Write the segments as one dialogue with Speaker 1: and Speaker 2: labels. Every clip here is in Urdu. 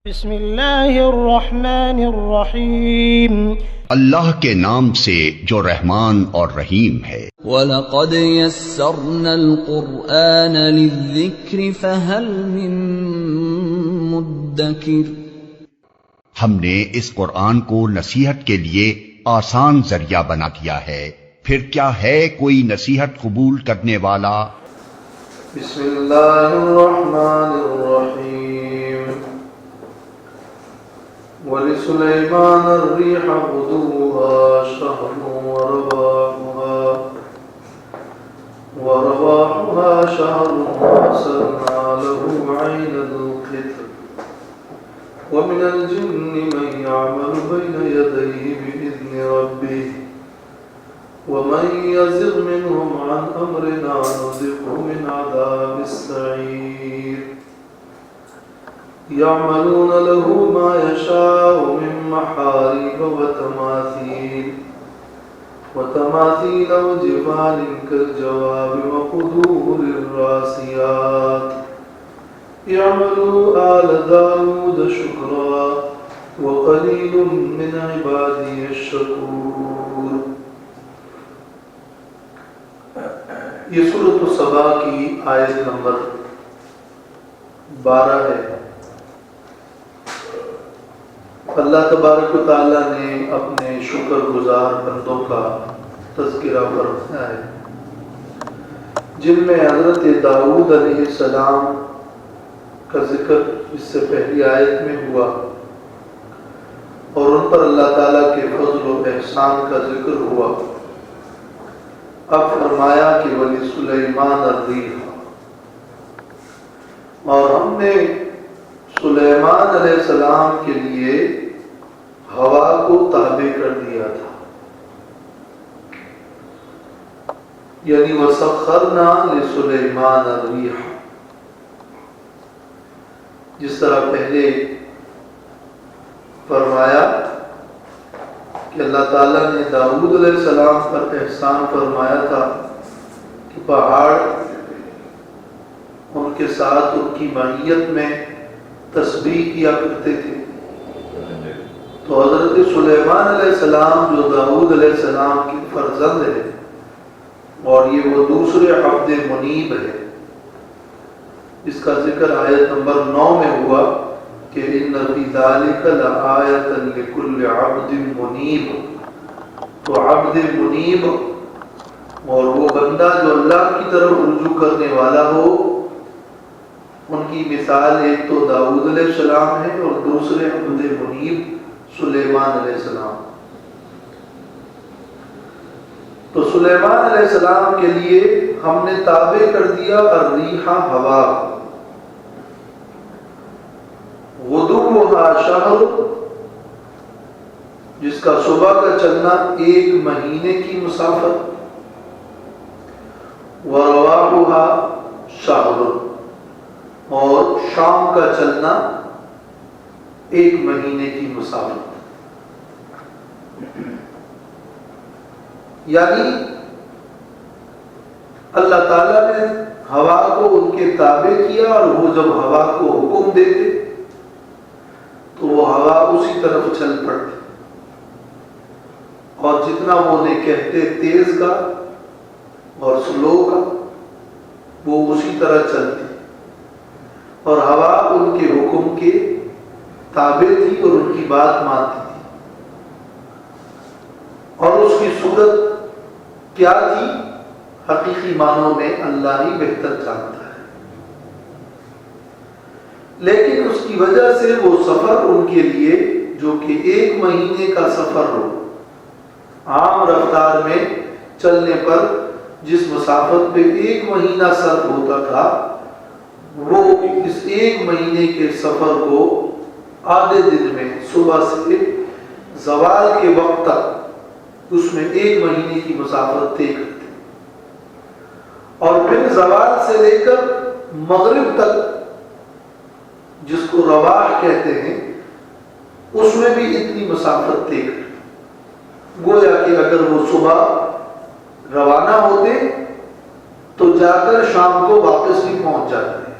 Speaker 1: بسم اللہ الرحمن الرحیم،
Speaker 2: اللہ کے نام سے جو رحمان اور رحیم ہے۔
Speaker 3: وَلَقَدْ يَسَّرْنَا الْقُرْآنَ لِلذِّكْرِ فَهَلْ مِن مُدَّكِرٍ۔
Speaker 2: ہم نے اس قرآن کو نصیحت کے لیے آسان ذریعہ بنا دیا ہے، پھر کیا ہے کوئی نصیحت قبول کرنے والا؟
Speaker 4: بسم اللہ الرحمن الرحیم۔ وَلِسُلَيْمَانَ الرِّيحَ غُدُوُّهَا شَهْرٌ وَرَوَاحُهَا شَهْرٌ وَأَرْسَلْنَا لَهُ عَيْنَ الْقِطْرِ وَمِنَ الْجِنِّ مَن يَعْمَلُ بَيْنَ يَدَيْهِ بِإِذْنِ رَبِّهِ وَمَن يَزِغْ مِنْهُمْ عَنْ أَمْرِنَا نُذِقْهُ مِنْ عَذَابِ السَّعِيرِ۔ يَعْمَلُونَ لَهُ مَا يَشَاءُ مِن مَّحَارِيبَ وَتَمَاثِيلَ وَجِفَانٍ كَالْجَوَابِ وَقُدُورٍ رَّاسِيَاتٍ اعْمَلُوا آلَ دَاوُودَ شُكْرًا وَقَلِيلٌ مِّنْ عِبَادِيَ الشَّكُورُ۔ یہ سورۃ السبا کی آیت نمبر 12 ہے۔ اللہ تبارک و تعالیٰ نے اپنے شکر گزار بندوں کا تذکرہ فرمایا ہے، جن میں حضرت داؤد علیہ السلام کا ذکر اس سے پہلی آیت میں ہوا، اور ان پر اللہ تعالیٰ کے فضل و احسان کا ذکر ہوا۔ اب فرمایا کہ وَلِسُلَيْمَانَ الرِّيحَ، اور ہم نے سلیمان علیہ السلام کے لیے ہوا کو تابع کر دیا تھا، یعنی وَسَخَّرْنَا لِسُلَيْمَانَ الرِّيحَ، جس طرح پہلے فرمایا کہ اللہ تعالیٰ نے داؤد علیہ السلام پر احسان فرمایا تھا کہ پہاڑ ان کے ساتھ ان کی معیت میں تسبیح کیا کرتے تھے، تو حضرت سلیمان علیہ السلام جو داؤد علیہ السلام کے فرزند ہے، اور یہ وہ دوسرے عبد منیب ہے، اس کا ذکر آیت نمبر 9 میں ہوا کہ ان فی ذلک لآیۃ لکل عبد منیب۔ تو عبد منیب اور وہ بندہ جو اللہ کی طرف رجوع کرنے والا ہو، ان کی مثال ایک تو داؤد علیہ السلام ہے اور دوسرے عبد منیب سلیمان علیہ السلام۔ تو سلیمان علیہ السلام کے لیے ہم نے تابع کر دیا الریح ہوا، غدوها شہر، جس کا صبح کا چلنا 1 مہینے کی مسافت، ورواحها شہر، اور شام کا چلنا 1 مہینے کی مسافت۔ یعنی اللہ تعالیٰ نے ہوا کو ان کے تابع کیا، اور وہ جب ہوا کو حکم دیتے تو وہ ہوا اسی طرف چل پڑتی، اور جتنا وہ انہیں کہتے تیز کا اور سلو کا، وہ اسی طرح چلتی، اور ہوا ان کے حکم کے تابع تھی اور ان کی بات مانتی تھی۔ اور اس کی صورت کیا تھی حقیقی معنوں میں اللہ ہی بہتر جانتا ہے، لیکن اس کی وجہ سے وہ سفر ان کے لیے جو کہ 1 مہینے کا سفر ہو، عام رفتار میں چلنے پر جس مسافت پہ 1 مہینہ صرف ہوتا تھا، وہ اس 1 مہینے کے سفر کو آدھے دن میں صبح سے زوال کے وقت تک اس میں 1 مہینے کی مسافت طے کرتے، اور پھر زوال سے لے کر مغرب تک جس کو رواح کہتے ہیں، اس میں بھی اتنی مسافت طے کرتے۔ گویا کہ اگر وہ صبح روانہ ہوتے تو جا کر شام کو واپس بھی پہنچ جاتے ہیں،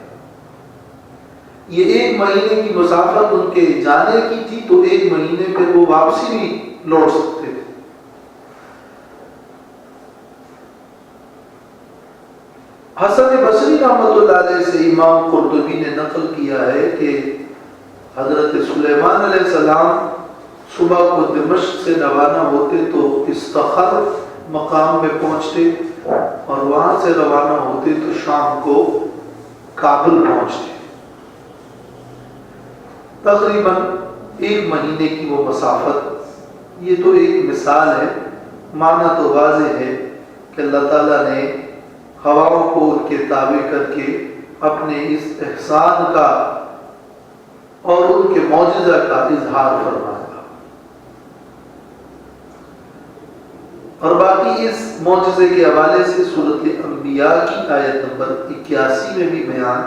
Speaker 4: یہ 1 مہینے کی مسافت ان کے جانے کی تھی، تو 1 مہینے پھر وہ واپسی بھی لوٹ سکتے تھے۔ حسن بصری رحمۃ اللہ علیہ سے امام قرطبی نے نقل کیا ہے کہ حضرت سلیمان علیہ السلام صبح کو دمشق سے روانہ ہوتے تو استخر مقام میں پہنچتے، اور وہاں سے روانہ ہوتے تو شام کو کابل پہنچتے۔ تقریباً 1 مہینے کی وہ مسافت۔ یہ تو ایک مثال ہے، معنی تو واضح ہے کہ اللہ تعالیٰ نے ہواؤں کو ان کے تابع کر کے اپنے اس احسان کا اور ان کے معجزہ کا اظہار فرمایا، اور باقی اس معجزے کے حوالے سے سورۃ انبیاء کی آیت نمبر 81 میں بھی بیان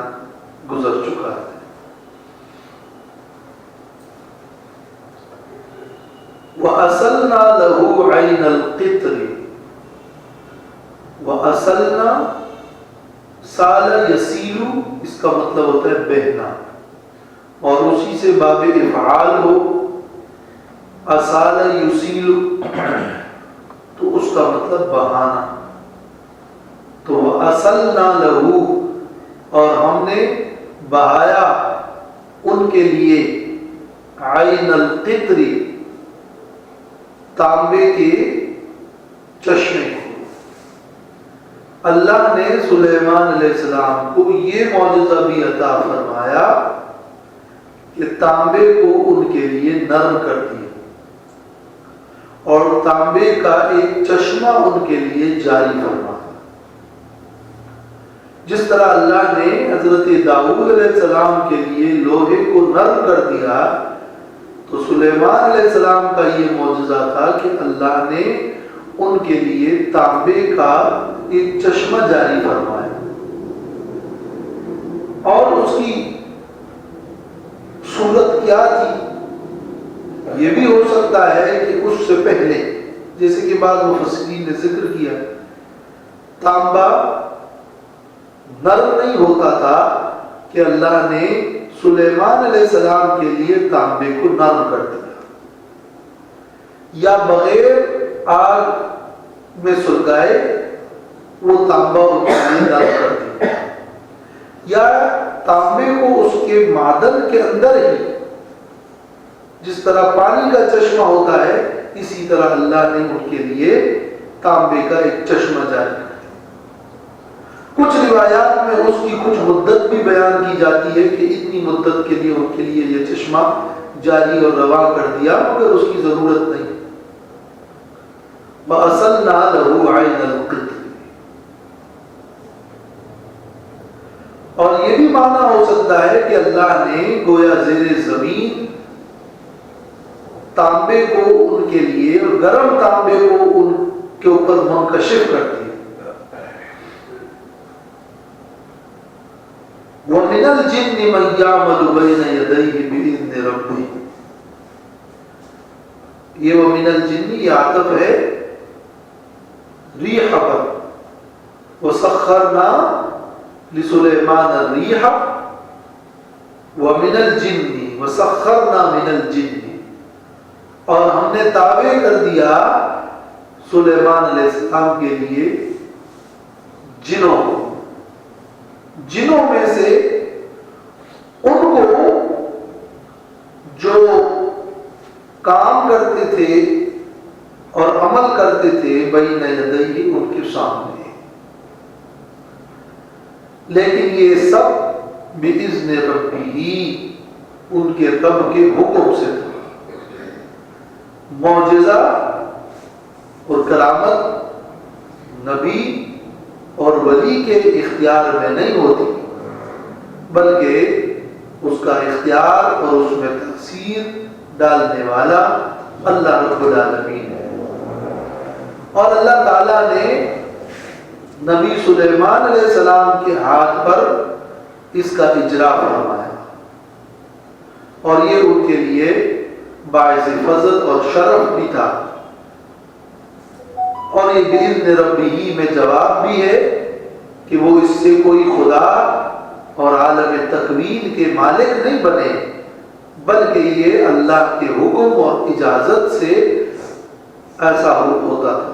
Speaker 4: گزر چکا ہے۔ وَأَصَلْنَا لَهُ عَيْنَ الْقِطْرِ، وَأَصَلْنَا سَالَ يَسِيلُ، اس کا مطلب ہوتا ہے بہنا، اور اسی سے باب افعال ہو، اصال یسیل تو اس کا مطلب بہانا۔ تو وَأَصَلْنَا لَهُ، اور ہم نے بہایا ان کے لیے عین القطر، تانبے کے چشمے کو۔ اللہ نے سلیمان علیہ السلام کو یہ معجزہ بھی عطا فرمایا کہ تانبے کو ان کے لیے نرم کر دیا، اور تانبے کا ایک چشمہ ان کے لیے جاری فرمایا۔ جس طرح اللہ نے حضرت داؤد علیہ السلام کے لیے لوہے کو نرم کر دیا، تو سلیمان علیہ السلام کا یہ معجزہ تھا کہ اللہ نے ان کے لیے تانبے کا ایک چشمہ جاری فرمایا، اور اس کی صورت کیا تھی یہ بھی ہو سکتا ہے کہ اس سے پہلے، جیسے کہ بعض مفسرین نے ذکر کیا، تانبا نرم نہیں ہوتا تھا کہ اللہ نے سلیمان علیہ السلام کے لیے تانبے کو نرم کر دیا، یا بغیر آگ میں سلگائے وہ تانبا ان کے لیے نرم کر دیا، یا تانبے کو اس کے معدن کے اندر ہی، جس طرح پانی کا چشمہ ہوتا ہے، اسی طرح اللہ نے ان کے لیے تانبے کا ایک چشمہ جاری کر دیا۔ کچھ روایات میں اس کی کچھ مدت بھی بیان کی جاتی ہے کہ اتنی مدت کے لیے ان کے لیے یہ چشمہ جاری اور رواں کر دیا، مگر اس کی ضرورت نہیں۔ وَأَصَلْنَا لَهُ عَيْنَ الْقِطْرِ، اور یہ بھی معنی ہو سکتا ہے کہ اللہ نے گویا زیر زمین تانبے کو ان کے لیے، اور گرم تانبے کو ان کے اوپر منکشف کر دیا۔ وَمِنَ الْجِنِّ مَنْ يَعْمَلُ بَيْنَ يَدَيْهِ بِإِذْنِ رَبِّهِ، یہ وَمِنَ الْجِنِّ یہ عطف ہے ریح پر، وَسَخَّرْنَا لِسُلَيْمَانَ الرِّيحَ وَمِنَ الْجِنِّ وَسَخَّرْنَا مِنَ الْجِنِّ، اور ہم نے تابع کر دیا سلیمان علیہ السلام کے لیے جنوں کو، جنوں میں سے ان کو جو کام کرتے تھے اور عمل کرتے تھے بین یدیہ ان کے سامنے، لیکن یہ سب بِإِذْنِ رَبِّهِ ان کے رب کے حکم سے تھا۔ معجزہ اور کرامت نبی اور ولی کے اختیار میں نہیں ہوتی، بلکہ اس کا اختیار اور اس میں تاثیر ڈالنے والا اللہ رب العالمین ہے۔ اور اللہ تعالیٰ نے نبی سلیمان علیہ السلام کے ہاتھ پر اس کا اجرا فرمایا، اور یہ ان کے لیے باعث فضل اور شرف بھی تھا، اور یہ بِإِذْنِ رَبِّهِ میں جواب بھی ہے کہ وہ اس سے کوئی خدا اور عالم تکوین کے مالک نہیں بنے، بلکہ یہ اللہ کے حکم اور اجازت سے ایسا ہوتا تھا۔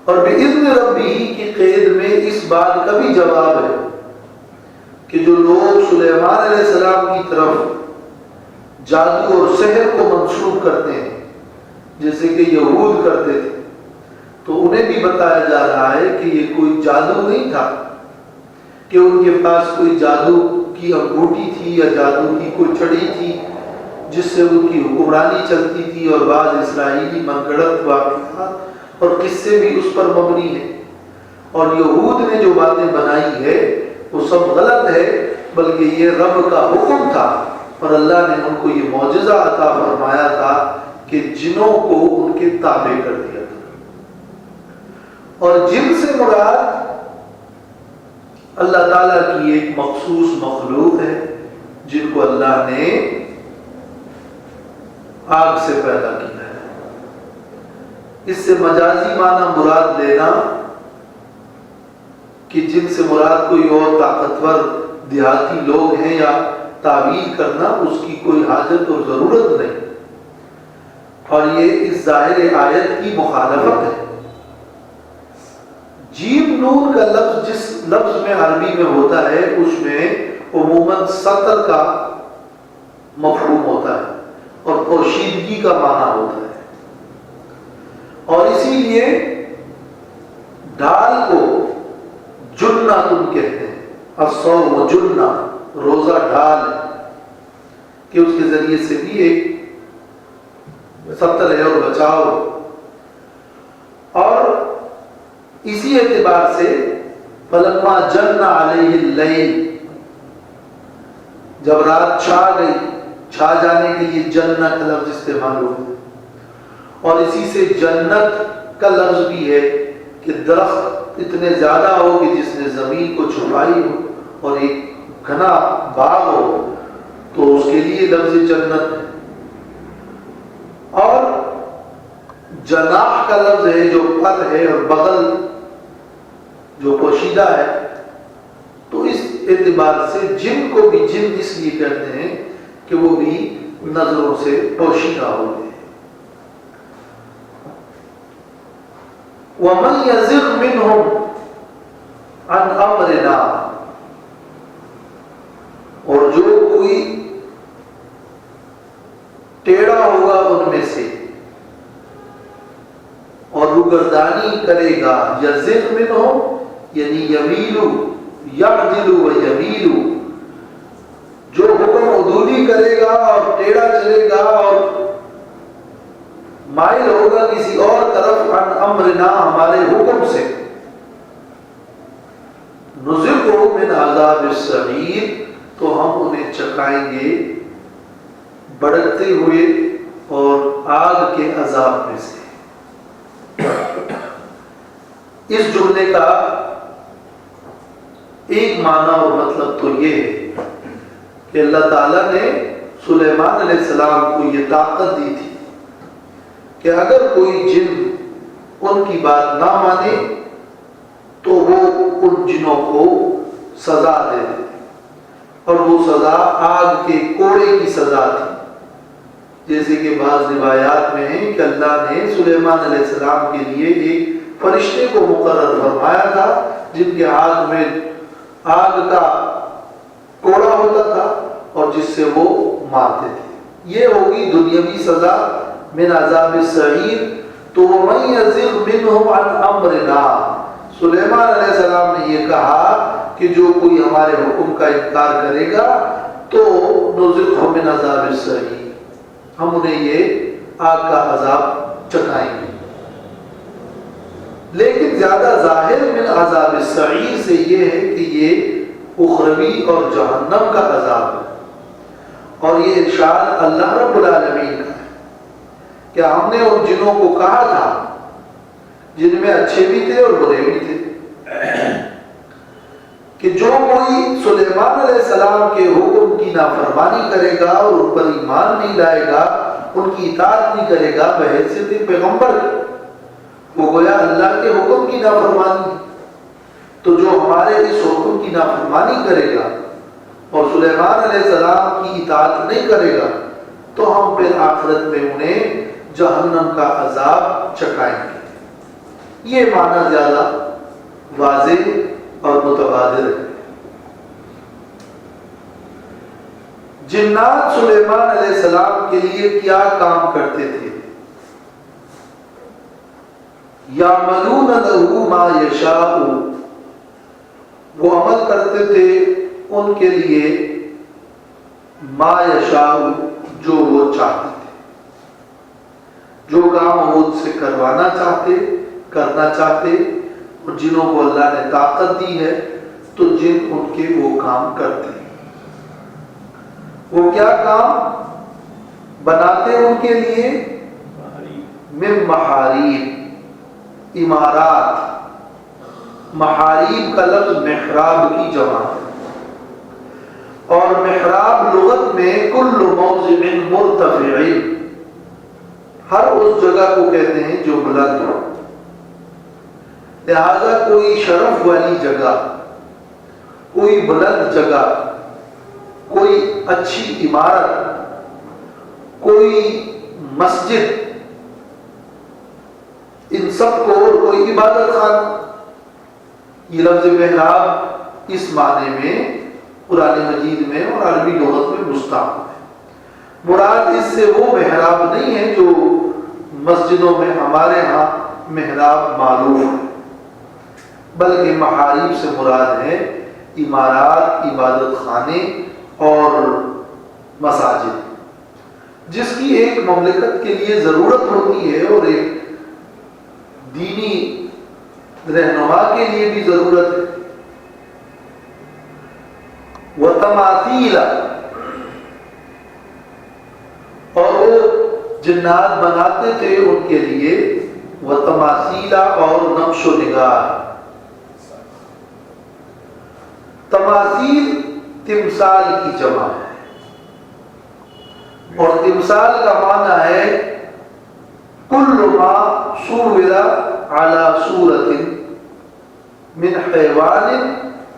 Speaker 4: اور بِإِذْنِ رَبِّهِ کی قید میں اس بات کا بھی جواب ہے کہ جو لوگ سلیمان علیہ السلام کی طرف جادو اور سحر کو منسوب کرتے ہیں جیسے کہ یہود کرتے تھے، تو انہیں بھی بتایا جا رہا ہے کہ یہ کوئی جادو نہیں تھا کہ ان کے پاس کوئی جادو کی انگوٹھی تھی یا جادو کی کوئی چھڑی تھی جس سے ان کی حکمرانی چلتی تھی، اور بعض اسرائیلی من گھڑت واقعات اور قصے بھی اس پر مبنی ہیں۔ اور یہود نے جو باتیں بنائی ہے وہ سب غلط ہے، بلکہ یہ رب کا حکم تھا، اور اللہ نے ان کو یہ معجزہ عطا فرمایا تھا کہ جنوں کو ان کے تابع کر دیا تھا۔ اور جن سے مراد اللہ تعالیٰ کی ایک مخصوص مخلوق ہے جن کو اللہ نے آگ سے پیدا کیا ہے۔ اس سے مجازی معنی مراد لینا کہ جن سے مراد کوئی اور طاقتور دیہاتی لوگ ہیں یا تعویل کرنا، اس کی کوئی حاجت اور ضرورت نہیں، اور یہ اس ظاہر آیت کی مخالفت ہے۔ جیم نون کا لفظ جس لفظ میں عربی میں ہوتا ہے اس میں عموماً سطر کا مفہوم ہوتا ہے اور پوشیدگی کا معنی ہوتا ہے، اور اسی لیے ڈھال کو جنہ تم کہتے ہیں، الصوم جنہ، روزہ ڈھال ہے کہ اس کے ذریعے سے بھی ایک سطر ہے اور بچاؤ، اور اسی اعتبار سے فلما جن علیہ اللیل، جب رات چھا گئی، چھا جانے کے لیے جنہ کا لفظ استعمال ہوا، اور اسی سے جنت کا لفظ بھی ہے کہ درخت اتنے زیادہ ہو کہ جس نے زمین کو چھپائی ہو اور ایک گھنا باغ ہو، تو اس کے لیے لفظ جنت ہے۔ اور جناح کا لفظ ہے جو پر ہے اور بغل جو پوشیدہ ہے، تو اس اعتبار سے جن کو بھی جن اس لیے کہتے ہیں کہ وہ بھی نظروں سے پوشیدہ ہوتے ہیں۔ وَمَنْ يَزِغْ مِنْهُمْ عَنْ أَمْرِنَا، اور جو کوئی ٹیڑھا ہوگا ان میں سے اور روگردانی کرے گا، یزغ منہم یعنی یمیلو، یعدلو و یمیلو، جو حکم عدولی کرے گا اور ٹیڑھا چلے گا اور مائل ہوگا کسی اور طرف، عن امرنا ہمارے حکم سے، نذقہ من عذاب السعیر، تو ہم انہیں چکھائیں گے بڑھتے ہوئے اور آگ کے عذاب میں سے۔ اس جملے کا ایک معنی اور مطلب تو یہ ہے کہ اللہ تعالیٰ نے سلیمان علیہ السلام کو یہ طاقت دی تھی کہ اگر کوئی جن ان کی بات نہ مانے تو وہ ان جنوں کو سزا دے دیتے، اور وہ سزا آگ کے کوڑے کی سزا تھی، جیسے کہ بعض روایات میں ہے کہ اللہ نے سلیمان علیہ السلام کے لیے ایک فرشتے کو مقرر فرمایا تھا جن کے آگ میں آگ کا کوڑا ہوتا تھا اور جس سے وہ مارتے تھے۔ یہ ہوگی دنیاوی سزا من عذاب السعیر۔ تو وَمَن يَزِغْ مِنْهُمْ عَنْ أَمْرِنَا، سلیمان علیہ السلام نے یہ کہا کہ جو کوئی ہمارے حکم کا انکار کرے گا تو نذقہ من عذاب السعیر، ہم انہیں یہ آگ کا عذاب چکھائیں گے۔ لیکن زیادہ ظاہر من عذاب السعیر سے یہ ہے کہ یہ اخروی اور جہنم کا عذاب ہے، اور یہ ارشاد اللہ رب العالمین کا ہے کہ ہم نے ان جنوں کو کہا تھا جن میں اچھے بھی تھے اور برے بھی تھے کہ جو کوئی سلیمان علیہ السلام کے حکم کی نافرمانی کرے گا اور ان پر ایمان نہیں لائے گا، ان کی اطاعت نہیں کرے گا بحیثیت پیغمبر، وہ گویا اللہ کے حکم کی نافرمانی، تو جو ہمارے اس حکم کی نافرمانی کرے گا اور سلیمان علیہ السلام کی اطاعت نہیں کرے گا تو ہم پھر آخرت میں انہیں جہنم کا عذاب چکھائیں گے۔ یہ معنی زیادہ واضح اور متبادر ہے۔ جنات سلیمان علیہ السلام کے لیے کیا کام کرتے تھے؟ یعملون لہ ما یشاء، وہ عمل کرتے تھے ان کے لیے ما یشاء، جو وہ چاہتے تھے، جو کام وہ ان سے کروانا چاہتے، کرنا چاہتے، اور جنہوں کو اللہ نے طاقت دی ہے تو جن ان کے وہ کام کرتے ہیں۔ وہ کیا کام بناتے ان کے لیے؟ من محاریب، عمارات۔ محاریب کا لفظ محراب کی جمع ہے، اور محراب لغت میں کل موضع مرتفع، ہر اس جگہ کو کہتے ہیں جو بلند ہو، لہذا کوئی شرف والی جگہ، کوئی بلند جگہ، کوئی اچھی عمارت، کوئی مسجد، ان سب کو، اور کوئی عبادت خانہ، یہ لفظ محراب اس معنی میں قرآن مجید میں اور عربی لغت میں مستعمل ہے۔ مراد اس سے وہ محراب نہیں ہے جو مسجدوں میں ہمارے ہاں محراب معروف ہے، بلکہ محاریب سے مراد ہے عمارات، عبادت خانے اور مساجد، جس کی ایک مملکت کے لیے ضرورت ہوتی ہے اور ایک دینی رہنما کے لیے بھی ضرورت ہے۔ وَتَمَاثِيلَ، اور وہ جنات بناتے تھے ان کے لیے وَتَمَاثِيلَ، اور نقش و نگار۔ تماثیل تمثال کی جمع ہے، اور تمثال کا معنی ہے کل ما صور علی صورت من حیوان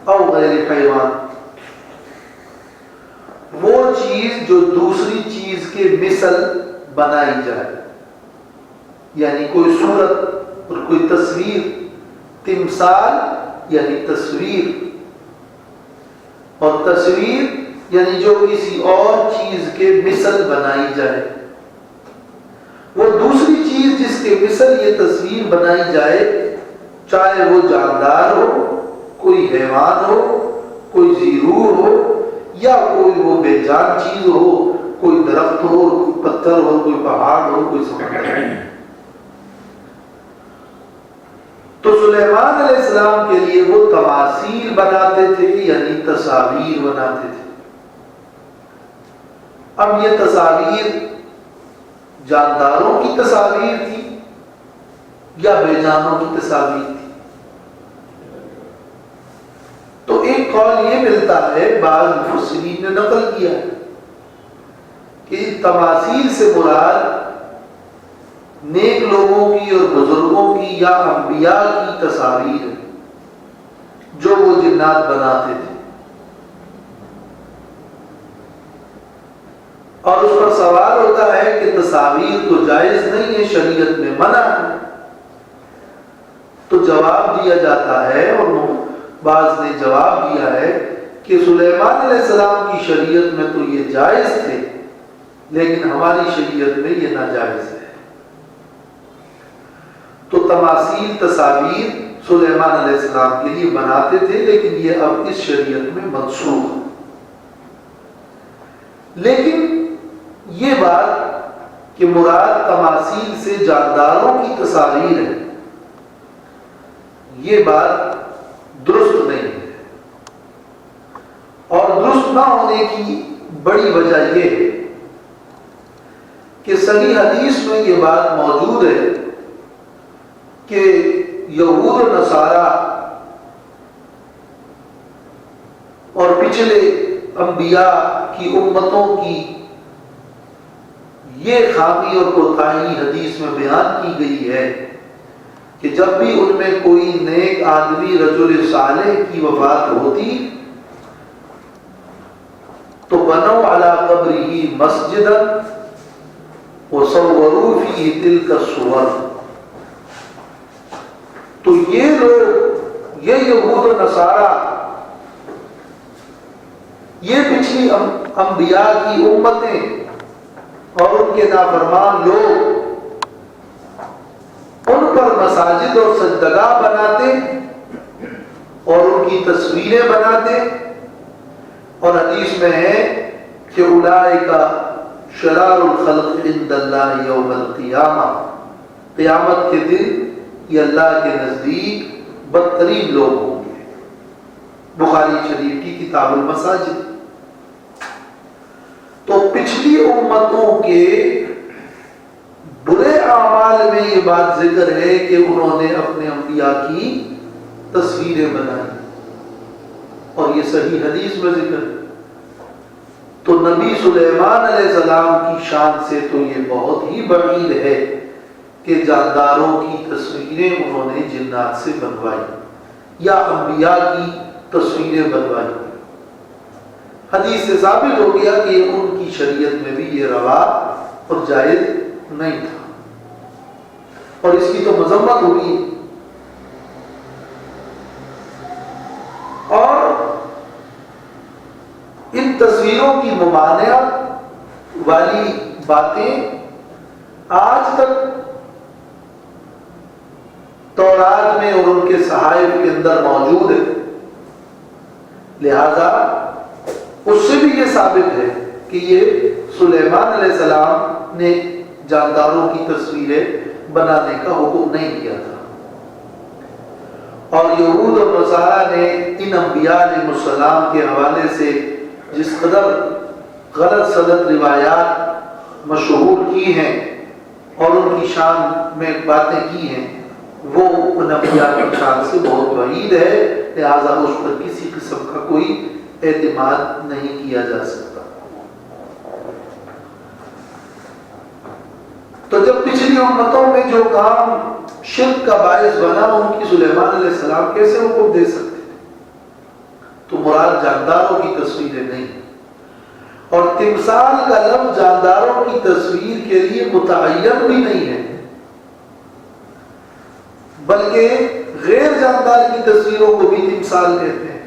Speaker 4: او غیر حیوان، وہ چیز جو دوسری چیز کے مثل بنائی جائے، یعنی کوئی صورت اور کوئی تصویر، تمثال یعنی تصویر، اور تصویر یعنی جو کسی اور چیز کے مثل بنائی جائے۔ وہ دوسری چیز جس کے مثل یہ تصویر بنائی جائے، چاہے وہ جاندار ہو، کوئی حیوان ہو، کوئی زیرور ہو، یا کوئی وہ بے جان چیز ہو، کوئی درخت ہو، کوئی پتھر ہو، کوئی پہاڑ ہو، کوئی سمندر ہو۔ تو سلیمان علیہ السلام کے لیے وہ تماثیل بناتے تھے، یعنی تصاویر بناتے تھے۔ اب یہ تصاویر جانداروں کی تصاویر تھی یا بے جانوں کی تصاویر تھی؟ تو ایک قول یہ ملتا ہے، بعض مفسرین نے نقل کیا ہے کہ تماثیل سے مراد نیک لوگوں کی اور بزرگوں کی یا انبیاء کی تصاویر ہے جو وہ جنات بناتے تھے۔ اور اس پر سوال ہوتا ہے کہ تصاویر تو جائز نہیں ہے، شریعت میں منع ہے، تو جواب دیا جاتا ہے، اور بعض نے جواب دیا ہے کہ سلیمان علیہ السلام کی شریعت میں تو یہ جائز تھے، لیکن ہماری شریعت میں یہ ناجائز ہے۔ تو تماثیل، تصاویر سلیمان علیہ السلام کے لیے بناتے تھے، لیکن یہ اب اس شریعت میں منسوخ ہے۔ لیکن یہ بات کہ مراد تماثیل سے جانداروں کی تصاویر ہے، یہ بات درست نہیں ہے، اور درست نہ ہونے کی بڑی وجہ یہ ہے کہ صحیح حدیث میں یہ بات موجود ہے کہ یہود و نصارہ اور پچھلے انبیاء کی امتوں کی یہ خامی اور کوتاہی حدیث میں بیان کی گئی ہے کہ جب بھی ان میں کوئی نیک آدمی رجل صالح کی وفات ہوتی تو بنوا علی قبرہ مسجدا وصوروا فیہ تلک الصور، تو یہ لوگ، یہ یہود و نصارہ، یہ پچھلی انبیاء کی امتیں اور ان کے نافرمان لوگ ان پر مساجد اور سجدگاہ بناتے اور ان کی تصویریں بناتے، اور حدیث میں ہے کہ اولئک شرار الخلق عند اللہ یوم القیامہ، قیامت کے دن یہ اللہ کے نزدیک بدترین لوگ ہوں گے۔ بخاری شریف کی کتاب المساجد۔ تو پچھلی امتوں کے برے اعمال میں یہ بات ذکر ہے کہ انہوں نے اپنے انبیاء کی تصویریں بنائی، اور یہ صحیح حدیث میں ذکر ہے۔ تو نبی سلیمان علیہ السلام کی شان سے تو یہ بہت ہی بعید ہے کہ جانداروں کی تصویریں انہوں نے جنات سے بنوائی یا انبیاء کی تصویریں بنوائی۔ حدیث سے ثابت ہو گیا کہ ان کی شریعت میں بھی یہ روا اور جائز نہیں تھا، اور اس کی تو مذمت ہوئی۔ اور ان تصویروں کی ممانعت والی باتیں آج تک تورات میں اور ان کے صحائف کے اندر موجود ہے، لہذا اس سے بھی یہ ثابت ہے کہ یہ سلیمان علیہ السلام نے جانداروں کی تصویریں بنانے کا حکم نہیں کیا تھا، اور یہود اور نصارہ نے ان انبیاء علیہ السلام کے حوالے سے جس قدر غلط سلط روایات مشہور کی ہیں اور ان کی شان میں باتیں کی ہیں، وہ ان انبیاء کی شان سے بہت بعید ہے، لہذا اس پر کسی قسم کا کوئی اعتماد نہیں کیا جا سکتا۔ تو جب پچھلی امتوں میں جو کام شرک کا باعث بنا، ان کی سلیمان علیہ السلام کیسے حکم دے سکتے تھے؟ تو مراد جانداروں کی تصویریں نہیں، اور تمثال کا لفظ جانداروں کی تصویر کے لیے متعین بھی نہیں ہے، بلکہ غیر جاندار کی تصویروں کو بھی تمثال کہتے ہیں۔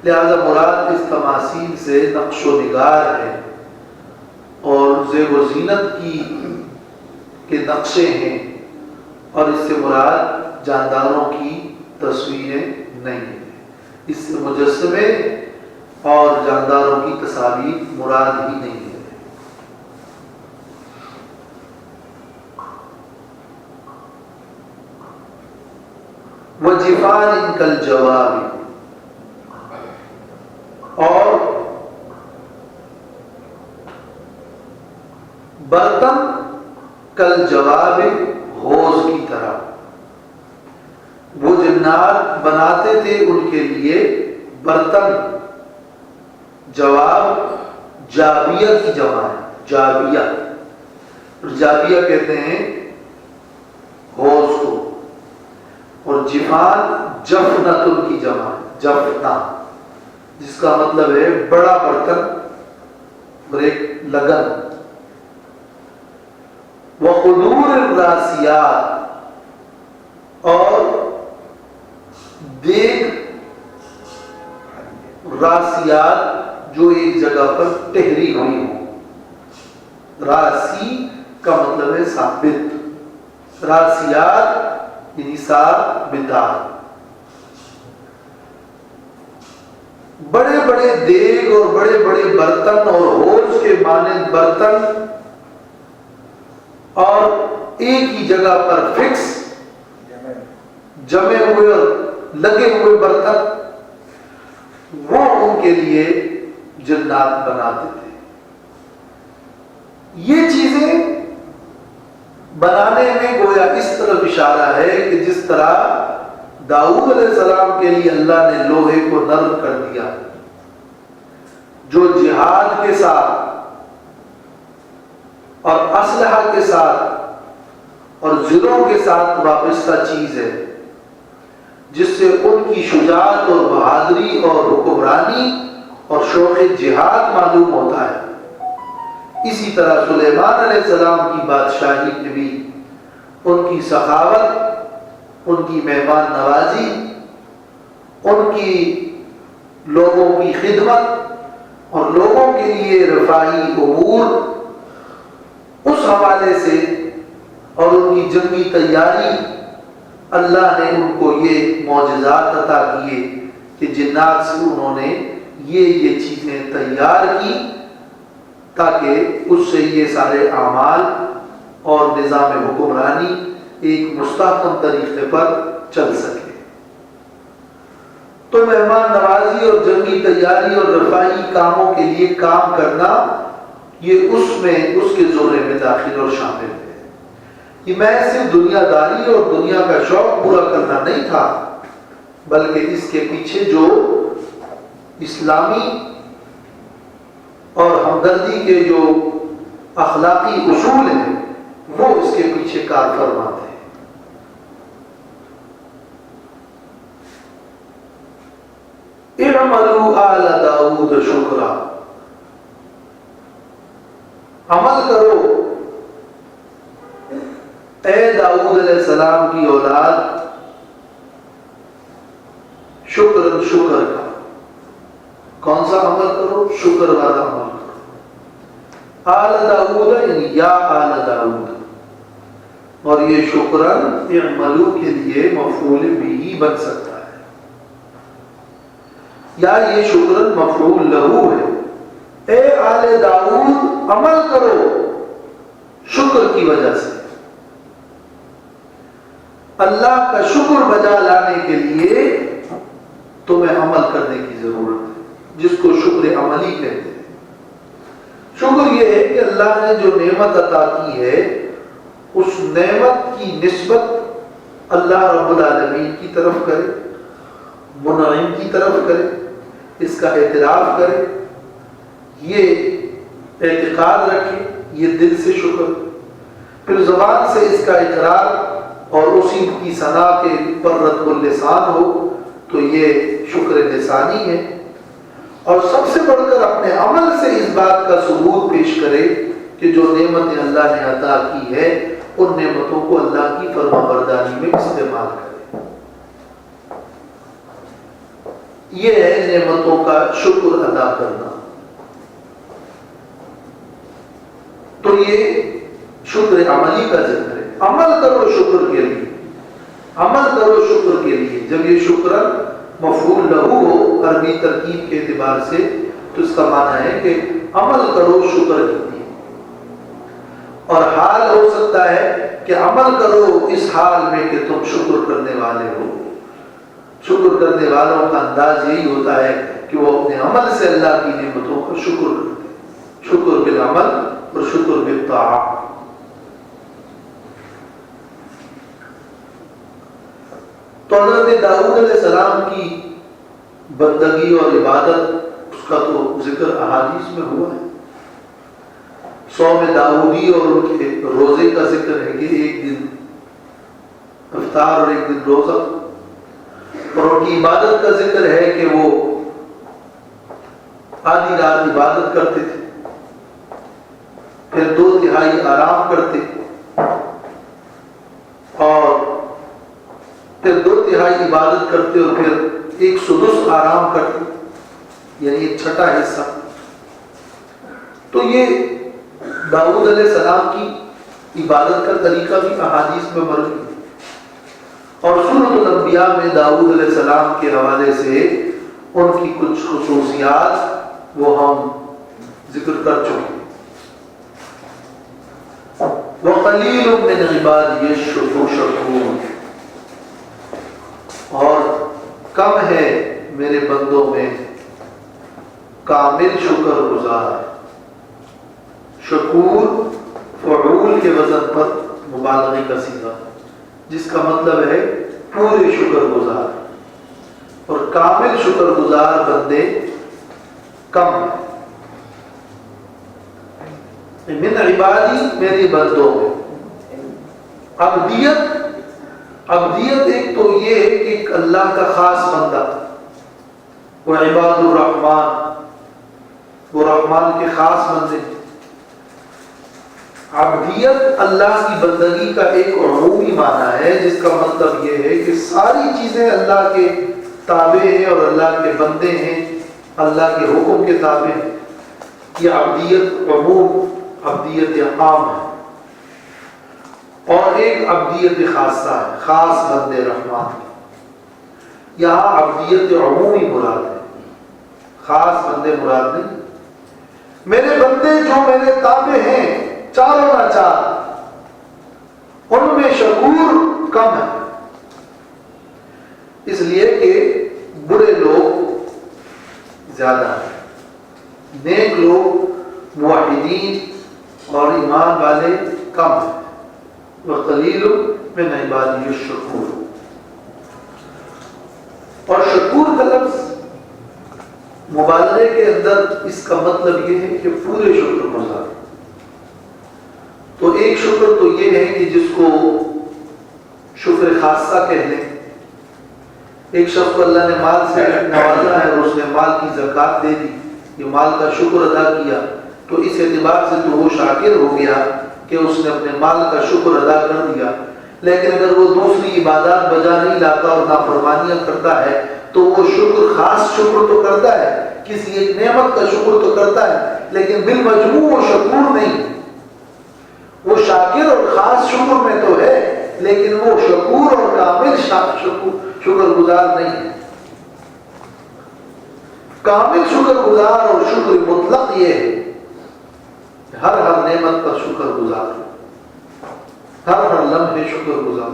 Speaker 4: لہذا مراد اس تماثیل سے نقش و نگار ہے اور زیب و زینت کے نقشے ہیں، اور اس سے مراد جانداروں کی تصویریں نہیں ہیں۔ اس سے مجسمے اور جانداروں کی تصاویر مراد ہی نہیں ہے۔ وَجِفَانٍ كَالْجَوَابِ، اور برتن کل جواب حوض کی طرح، وہ جنات بناتے تھے ان کے لیے برتن۔ جواب جابیہ کی جمع ہے، جابیہ، جابیہ کہتے ہیں حوض کو، اور جفان جفنت کی جمع ہے، جفنا، جس کا مطلب ہے بڑا برتن اور ایک لگن۔ وقدور الراسیات، اور دیگ راسیات جو ایک جگہ پر ٹہری ہوئی ہو۔ راسی کا مطلب ہے ثابت، راسیات یعنی ثابتات۔ بڑے بڑے دیگ اور بڑے بڑے برتن اور حوض کے مانند برتن، اور ایک ہی جگہ پر فکس جمے ہوئے اور لگے ہوئے برتن، وہ ان کے لیے جنات بناتے تھے۔ یہ چیزیں بنانے میں گویا اس طرف اشارہ ہے کہ جس طرح داؤد علیہ السلام کے لیے اللہ نے لوہے کو نرم کر دیا، جو جہاد کے ساتھ اور اسلحہ کے ساتھ اور ضلعوں کے ساتھ وابستہ چیز ہے، جس سے ان کی شجاعت اور بہادری اور حکمرانی اور شوق جہاد معلوم ہوتا ہے۔ اسی طرح سلیمان علیہ السلام کی بادشاہی میں بھی ان کی سخاوت، ان کی مہمان نوازی، ان کی لوگوں کی خدمت اور لوگوں کے لیے رفاہی امور، اس حوالے سے اور ان کی جنگی تیاری، اللہ نے ان کو یہ معجزات عطا کیے کہ جنات سے انہوں نے یہ چیزیں تیار کی تاکہ اس سے یہ سارے اعمال اور نظام حکمرانی ایک مستحکم طریقے پر چل سکے۔ تو مہمان نوازی اور جنگی تیاری اور رفاہی کاموں کے لیے کام کرنا، یہ اس کے زمرے میں داخل اور شامل ہے۔ یہ میں صرف دنیا داری اور دنیا کا شوق پورا کرنا نہیں تھا، بلکہ اس کے پیچھے جو اسلامی اور ہمدردی کے جو اخلاقی اصول ہیں وہ اس کے پیچھے کار فرما تھے۔ اعملوا آل داؤد شکرا، عمل کرو اے داؤد علیہ السلام کی اولاد، شکر کا۔ کون سا عمل کرو؟ شکر والا عمل کرو۔ آل داؤد یعنی یا آل داؤد، اور یہ شکرن اعملو کے لیے مفعول بھی بن سکتا ہے، یا یہ شکرن مفعول لہو ہے۔ اے آل داؤد عمل کرو شکر کی وجہ سے، اللہ کا شکر بجا لانے کے لیے تمہیں عمل کرنے کی ضرورت ہے، جس کو شکر عملی کہتے ہیں۔ شکر یہ ہے کہ اللہ نے جو نعمت عطا کی ہے اس نعمت کی نسبت اللہ رب العالمین کی طرف کرے، منعم کی طرف کرے، اس کا اعتراف کرے، یہ اعتقاد رکھے، یہ دل سے شکر، پھر زبان سے اس کا اقرار اور اسی کی ثنا کے پر رتب اللسان ہو تو یہ شکر لسانی ہے، اور سب سے بڑھ کر اپنے عمل سے اس بات کا ثبوت پیش کرے کہ جو نعمتیں اللہ نے عطا کی ہے ان نعمتوں کو اللہ کی فرمانبرداری میں استعمال کرے۔ یہ ہے نعمتوں کا شکر ادا کرنا۔ تو یہ شکر عملی کا ذکر ہے۔ عمل کرو شکر کے لیے، عمل کرو شکر کے لیے۔ جب یہ شکر مفعول لہو ہو عربی ترکیب کے اعتبار سے تو اس کا معنی ہے کہ عمل کرو شکر کے لیے، اور حال ہو سکتا ہے کہ عمل کرو اس حال میں کہ تم شکر کرنے والے ہو۔ شکر کرنے والوں کا انداز یہی ہوتا ہے کہ وہ اپنے عمل سے اللہ کی نعمتوں کا شکر کرتے ہیں، شکر بالعمل اور شکر بالطاعہ۔ تو حضرت داؤد علیہ السلام کی بندگی اور عبادت اس کا تو ذکر احادیث میں ہوا ہے۔ صوم داؤدی اور ان کے روزے کا ذکر ہے کہ ایک دن افطار اور ایک دن روزہ، اور ان کی عبادت کا ذکر ہے کہ وہ آدھی رات عبادت کرتے تھے، پھر 2/3 آرام کرتے، اور پھر 2/3 عبادت کرتے اور پھر 1/10 آرام کرتے، یعنی 1/6 حصہ۔ تو یہ داؤد علیہ السلام کی عبادت کا طریقہ بھی احادیث میں مروی ہے، اور سورۃ الانبیاء میں داؤد علیہ السلام کے حوالے سے ان کی کچھ خصوصیات وہ ہم ذکر کر چکے۔ وَقَلِيلٌ مِّنْ عِبَادِيَ الشَّكُورُ، اور کم ہے میرے بندوں میں کامل شکر گزار۔ شکور فعول کے وزن پر مبالغے کا صیغہ، جس کا مطلب ہے پورے شکر گزار، اور کامل شکر گزار بندے کم ہیں۔ من عبادی، میرے بندوں میں، عبدیت ایک تو یہ ہے کہ ایک اللہ کا خاص بندہ، وہ عباد الرحمن، وہ رحمان کے خاص بندے۔ عبدیت اللہ کی بندگی کا ایک عمومی معنی ہے، جس کا مطلب یہ ہے کہ ساری چیزیں اللہ کے تابع ہیں اور اللہ کے بندے ہیں، اللہ کے حکم کے تابع ہیں۔ یہ عبدیت عموم، عبدیت عام ہے۔ اور ایک عبدیت خاصہ ہے، خاص بندے رحمان کی۔ یہاں عبدیت عمومی مراد ہے، خاص بندے مراد نہیں۔ میرے بندے جو میرے تابع ہیں چاروں نہ چار، ان میں شکور کم ہے، اس لیے کہ برے لوگ زیادہ ہیں، نیک لوگ موحدین اور ایمان والے کم ہیں۔ وَقَلِيلٌ مِّنْ عِبَادِيَ الشَّكُورُ۔ اور شکور کا لفظ مبالغے کے اندر اس کا مطلب یہ ہے کہ پورے شکر گزار۔ تو ایک شکر تو یہ ہے کہ جس کو شکر خاصہ کہہ لیں، ایک شخص کو اللہ نے مال سے نوازا ہے اور اس نے مال کی زکوٰۃ دے دی، یہ مال کا شکر ادا کیا، تو اس اعتبار سے تو وہ شاکر ہو گیا کہ اس نے اپنے مال کا شکر ادا کر دیا۔ لیکن اگر وہ دوسری عبادات بجا نہیں لاتا اور نافرمانیاں کرتا ہے تو وہ شکر، خاص شکر تو کرتا ہے، کسی ایک نعمت کا شکر تو کرتا ہے، لیکن بالمجموع وہ شکور نہیں۔ وہ شاکر اور خاص شکر میں تو ہے، لیکن وہ شکور اور کامل شکر گزار نہیں ہے۔ کامل شکر گزار اور شکر مطلق یہ ہے کہ ہر نعمت پر شکر گزار، ہر لمحے شکر گزار۔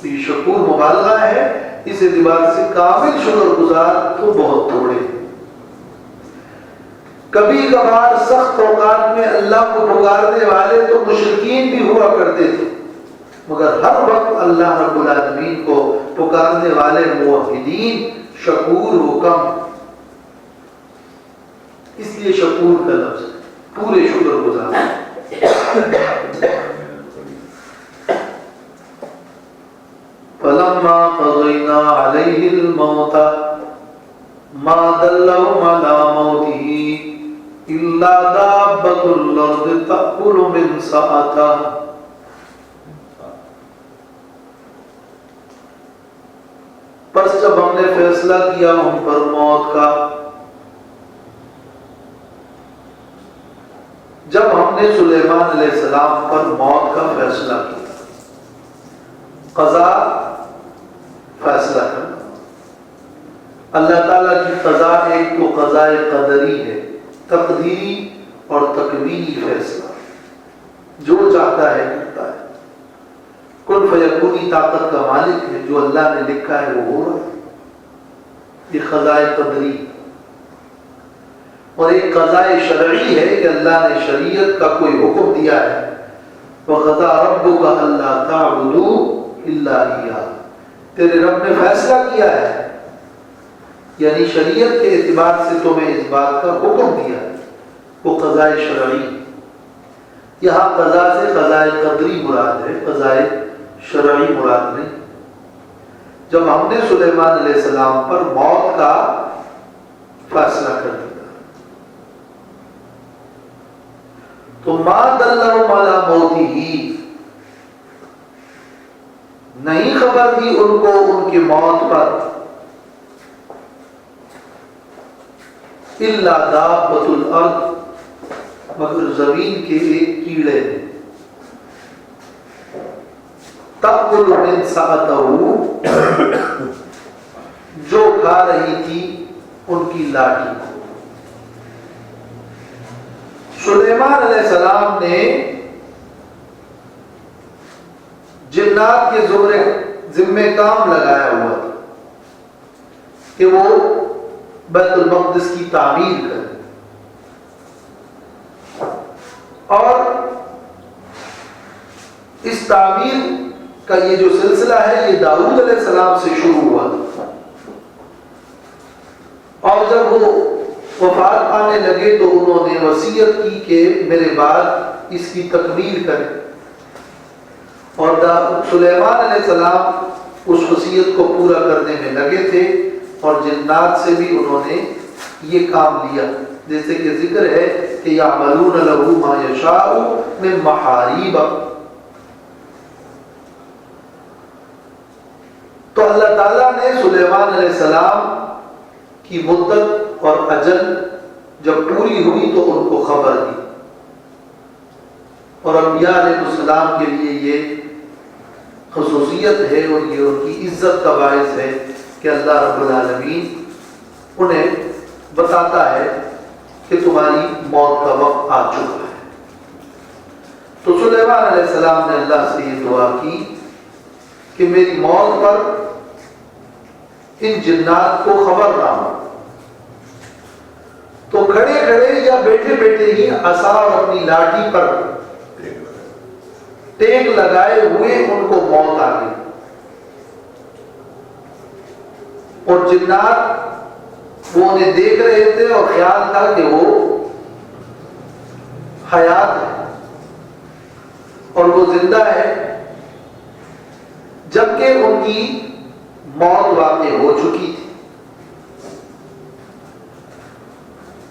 Speaker 4: یہ شکور مبالغہ ہے، اس اعتبار سے کامل شکر گزار تو بہت تھوڑے۔ کبھی کبھار سخت اوقات میں اللہ کو پکارنے والے تو مشرکین بھی ہوا کرتے تھے، مگر ہر وقت اللہ رب العالمین کو پکارنے والے موحدین شکور و کم، اس لیے شکور کا لفظ پورے شکر گزار۔ فَلَمَّا قَضَيْنَا عَلَيْهِ الْمَوْتَ مَا دَلَّهُمْ عَلَى مَوْتِهِ إِلَّا دَابَّةُ الْأَرْضِ تَأْكُلُ مِنْ سَأَتَهُ۔ پس جب ہم نے فیصلہ کیا ان پر موت کا، جب ہم نے سلیمان علیہ السلام پر موت کا فیصلہ کیا، قضا فیصلہ کرنا، اللہ تعالیٰ کی قضا ایک تو قضاء قدری ہے، تقدیری اور تکوینی فیصلہ، جو چاہتا ہے کرتا ہے، کن فیکونی طاقت کا مالک ہے، جو اللہ نے لکھا ہے وہ ہو رہا ہے، یہ قضاء قدری۔ اور ایک قضاء شرعی ہے کہ اللہ نے شریعت کا کوئی حکم دیا ہے، وَقَضَىٰ رَبُّكَ أَلَّا تَعْبُدُوا إِلَّا إِيَّاهُ، تیرے رب نے فیصلہ کیا ہے، یعنی شریعت کے اعتبار سے تمہیں اس بات کا حکم دیا ہے، وہ قضاء شرعی۔ یہاں قضاء سے قضاء قدری مراد ہے، قضاء شرعی مراد نہیں۔ جب ہم نے سلیمان علیہ السلام پر موت کا فیصلہ کر دیا تو ما دلہم علی موتہ، نہیں خبر دی ان کو ان کی موت پر، الا دابۃ الارض، مگر زمین کے ایک کیڑے نے، تأکل من سأتہ، جو کھا رہی تھی ان کی لاٹھی کو۔ سلیمان علیہ السلام نے جنات کے ذمہ کام لگایا ہوا تھا کہ وہ بیت المقدس کی تعمیر کریں، اور اس تعمیر کا یہ جو سلسلہ ہے یہ داؤد علیہ السلام سے شروع ہوا تھا، اور جب وہ وفات پانے لگے تو انہوں نے وصیت کی کہ میرے بعد اس کی تکمیل کریں، اور سلیمان علیہ السلام اس وصیت کو پورا کرنے میں لگے تھے، اور جنات سے بھی انہوں نے یہ کام لیا، جیسے کہ ذکر ہے کہ یعملون لہ ما یشاء من محاریب۔ تو اللہ تعالیٰ نے سلیمان علیہ السلام کی مدت اور اجل جب پوری ہوئی تو ان کو خبر دی، اور انبیاء علیہ السلام کے لیے یہ خصوصیت ہے اور یہ ان کی عزت کا باعث ہے کہ اللہ رب العالمین انہیں بتاتا ہے کہ تمہاری موت کا وقت آ چکا ہے۔ تو سلیمان علیہ السلام نے اللہ سے یہ دعا کی کہ میری موت پر ان جنات کو خبر نہ ہو۔ تو کھڑے کھڑے یا بیٹھے بیٹھے ہی عصا اور اپنی لاٹھی پر ٹیک لگائے ہوئے ان کو موت آ گئی، اور جنات وہ انہیں دیکھ رہے تھے اور خیال تھا کہ وہ حیات ہے اور وہ زندہ ہے، جبکہ ان کی موت واقع ہو چکی تھی۔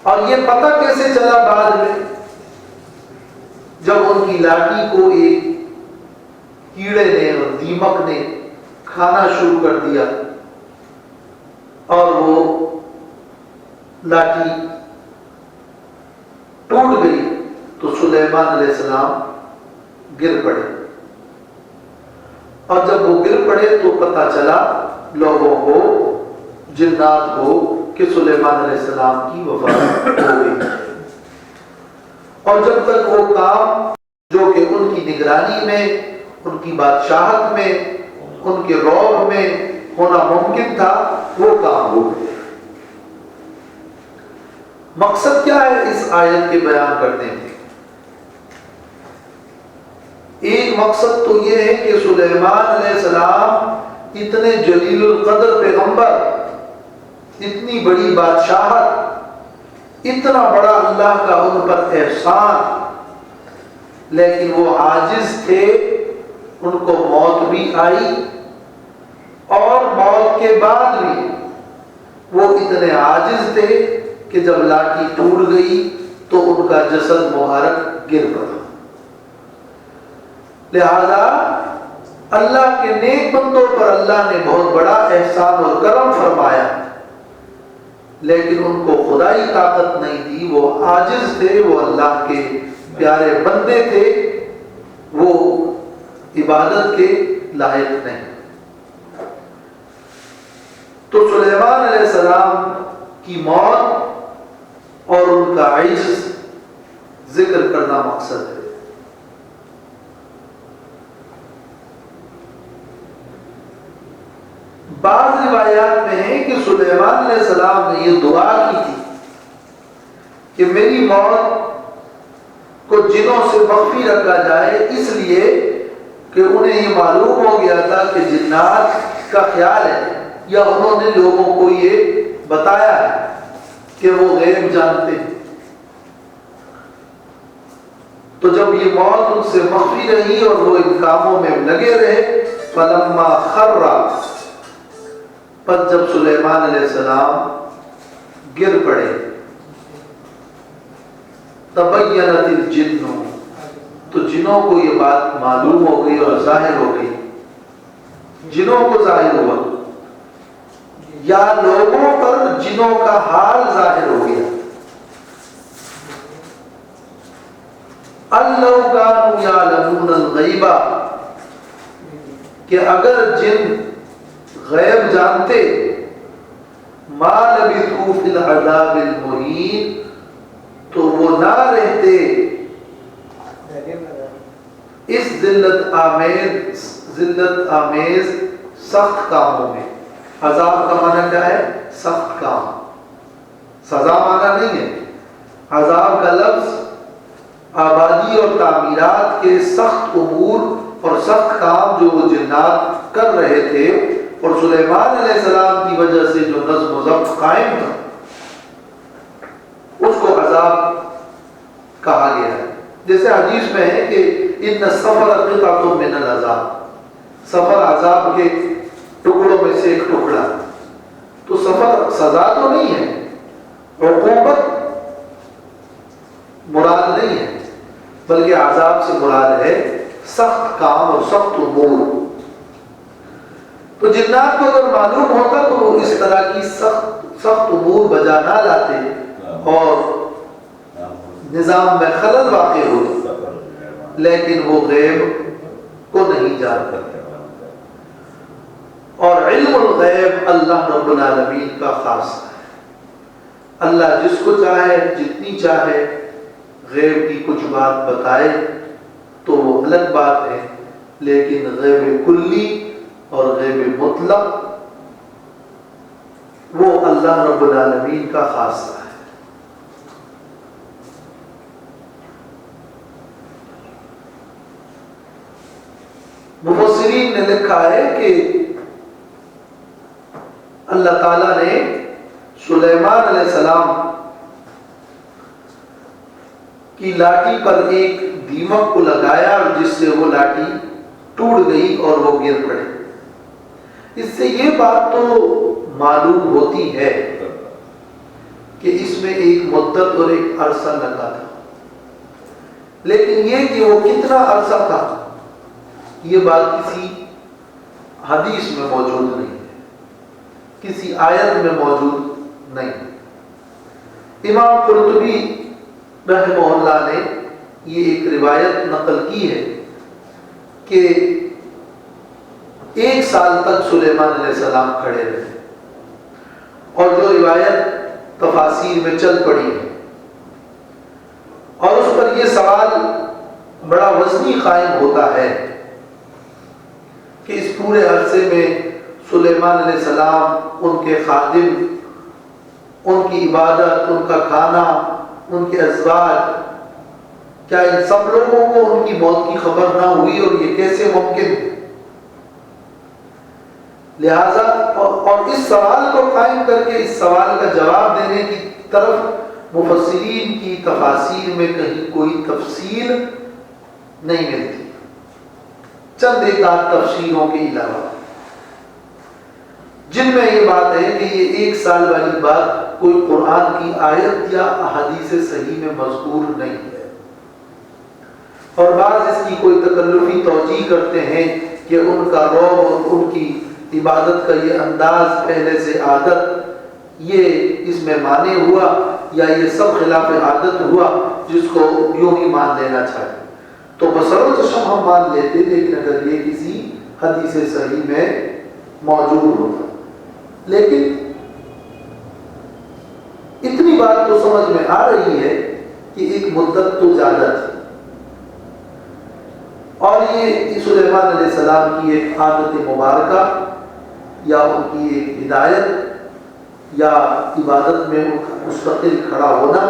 Speaker 4: اور یہ پتہ کیسے چلا بعد میں، جب ان کی لاٹھی کو ایک کیڑے نے اور دیمک نے کھانا شروع کر دیا اور وہ لاٹھی ٹوٹ گئی، تو سلیمان علیہ السلام گر پڑے، اور جب وہ گر پڑے تو پتہ چلا لوگوں کو، جنات کو، کہ سلیمان علیہ السلام کی وفات ہو گئی۔ اور جب تک وہ کام جو کہ ان کی نگرانی میں، ان کی بادشاہت میں، ان کے رعب میں ہونا ممکن تھا، وہ کام ہو گئے۔ مقصد کیا ہے اس آیت کے بیان کرنے میں؟ ایک مقصد تو یہ ہے کہ سلیمان علیہ السلام اتنے جلیل القدر پیغمبر، اتنی بڑی بادشاہت، اتنا بڑا اللہ کا ان پر احسان، لیکن وہ عاجز تھے، ان کو موت بھی آئی، اور موت کے بعد بھی وہ اتنے عاجز تھے کہ جب لاٹھی ٹوٹ گئی تو ان کا جسد مبارک گر پڑا۔ لہذا اللہ کے نیک بندوں پر اللہ نے بہت بڑا احسان اور کرم فرمایا، لیکن ان کو خدائی طاقت نہیں دی، وہ عاجز تھے، وہ اللہ کے پیارے بندے تھے، وہ عبادت کے لائق نہیں۔ تو سلیمان علیہ السلام کی موت اور ان کا عجز ذکر کرنا مقصد ہے۔ بعض روایات میں ہے کہ سلیمان علیہ السلام نے یہ دعا کی تھی کہ میری موت کو جنوں سے مخفی رکھا جائے، اس لیے کہ انہیں یہ معلوم ہو گیا تھا کہ جنات کا خیال ہے، یا انہوں نے لوگوں کو یہ بتایا ہے کہ وہ غیب جانتے ہیں۔ تو جب یہ موت ان سے مخفی رہی اور وہ ان کاموں میں لگے رہے، فلما خر، پر جب سلیمان علیہ السلام گر پڑے، تبینت الجن، تو جنوں کو یہ بات معلوم ہو گئی اور ظاہر ہو گئی، جنوں کو ظاہر ہوا، یا لوگوں پر جنوں کا حال ظاہر ہو گیا، اَلَّوْ كَانُوا يَعْلَمُونَ الْغَيْبَ، کہ اگر جن غیب جانتے، مَا لَبِثُوا فِي الْعَذَابِ الْمُهِينِ، تو وہ نہ رہتے اس ذلت آمیز سخت کاموں میں۔ عذاب کا معنی کیا ہے؟ سخت کام، سزا معنی نہیں ہے۔ عذاب کا لفظ آبادی اور تعمیرات کے سخت امور اور سخت کام جو وہ جنات کر رہے تھے، اور سلیمان علیہ السلام کی وجہ سے جو نظم و ضبط قائم تھا، اس کو عذاب کہا گیا ہے۔ جیسے حدیث میں ہے کہ ان السفر قطعۃ من العذاب، سفر عذاب کے ٹکڑوں میں سے ایک ٹکڑا. تو سفر سزا تو نہیں ہے، عقوبت مراد نہیں ہے، بلکہ عذاب سے مراد ہے سخت کام اور سخت امور. تو جنات کو اگر معلوم ہوتا تو وہ اس طرح کی سخت امور بجا نہ لاتے اور نظام میں خلل واقع ہوتا، لیکن وہ غیب کو نہیں جانتے. اور علم الغیب اللہ رب العالمین کا خاصہ ہے. اللہ جس کو چاہے جتنی چاہے غیب کی کچھ بات بتائے تو وہ الگ بات ہے، لیکن غیب کلی اور غیب مطلق وہ اللہ رب العالمین کا خاصہ ہے. مفسرین نے لکھا ہے کہ اللہ تعالیٰ نے سلیمان علیہ السلام کی لاٹھی پر ایک دیمک کو لگایا جس سے وہ لاٹھی ٹوٹ گئی اور وہ گر پڑے. اس سے یہ بات تو معلوم ہوتی ہے کہ اس میں ایک مدت اور ایک عرصہ لگا تھا، لیکن یہ کہ وہ کتنا عرصہ تھا یہ بات کسی حدیث میں موجود نہیں ہے، کسی آیت میں موجود نہیں. امام قرطبی رحمہ اللہ نے یہ ایک روایت نقل کی ہے کہ 1 سال تک سلیمان علیہ السلام کھڑے رہے، اور جو روایت تفاسیر میں چل پڑی ہے اور اس پر یہ سوال بڑا وزنی قائم ہوتا ہے کہ اس پورے عرصے میں سلیمان علیہ السلام، ان کے خادم، ان کی عبادت، ان کا کھانا، ان کے ازواج، کیا ان سب لوگوں کو ان کی موت کی خبر نہ ہوئی، اور یہ کیسے ممکن ہے؟ لہذا اور اس سوال کو قائم کر کے اس سوال کا جواب دینے کی طرف مفسرین کی تفاسیر میں کہیں کوئی تفصیل نہیں ملتی، چند ایک آدھ تفسیروں کے علاوہ، جن میں یہ بات ہے کہ یہ 1 سال والی بات کوئی قرآن کی آیت یا احادیث صحیح میں مذکور نہیں ہے. اور بعض اس کی کوئی تکلفی توجیہ کرتے ہیں کہ ان کا رعب اور ان کی عبادت کا یہ انداز پہلے سے عادت یہ اس میں مانے ہوا، یا یہ سب خلاف عادت ہوا جس کو یوں ہی مان لینا چاہیے. تو بصر و چشم ہم مان لیتے، لیکن اگر یہ کسی حدیث صحیح میں موجود ہوتا. لیکن اتنی بات تو سمجھ میں آ رہی ہے کہ ایک مدت تو زیادہ تھی، اور یہ سلیمان علیہ السلام کی ایک عادت مبارکہ یا ان کی ایک ہدایت یا عبادت میں ان کا مستقل کھڑا ہونا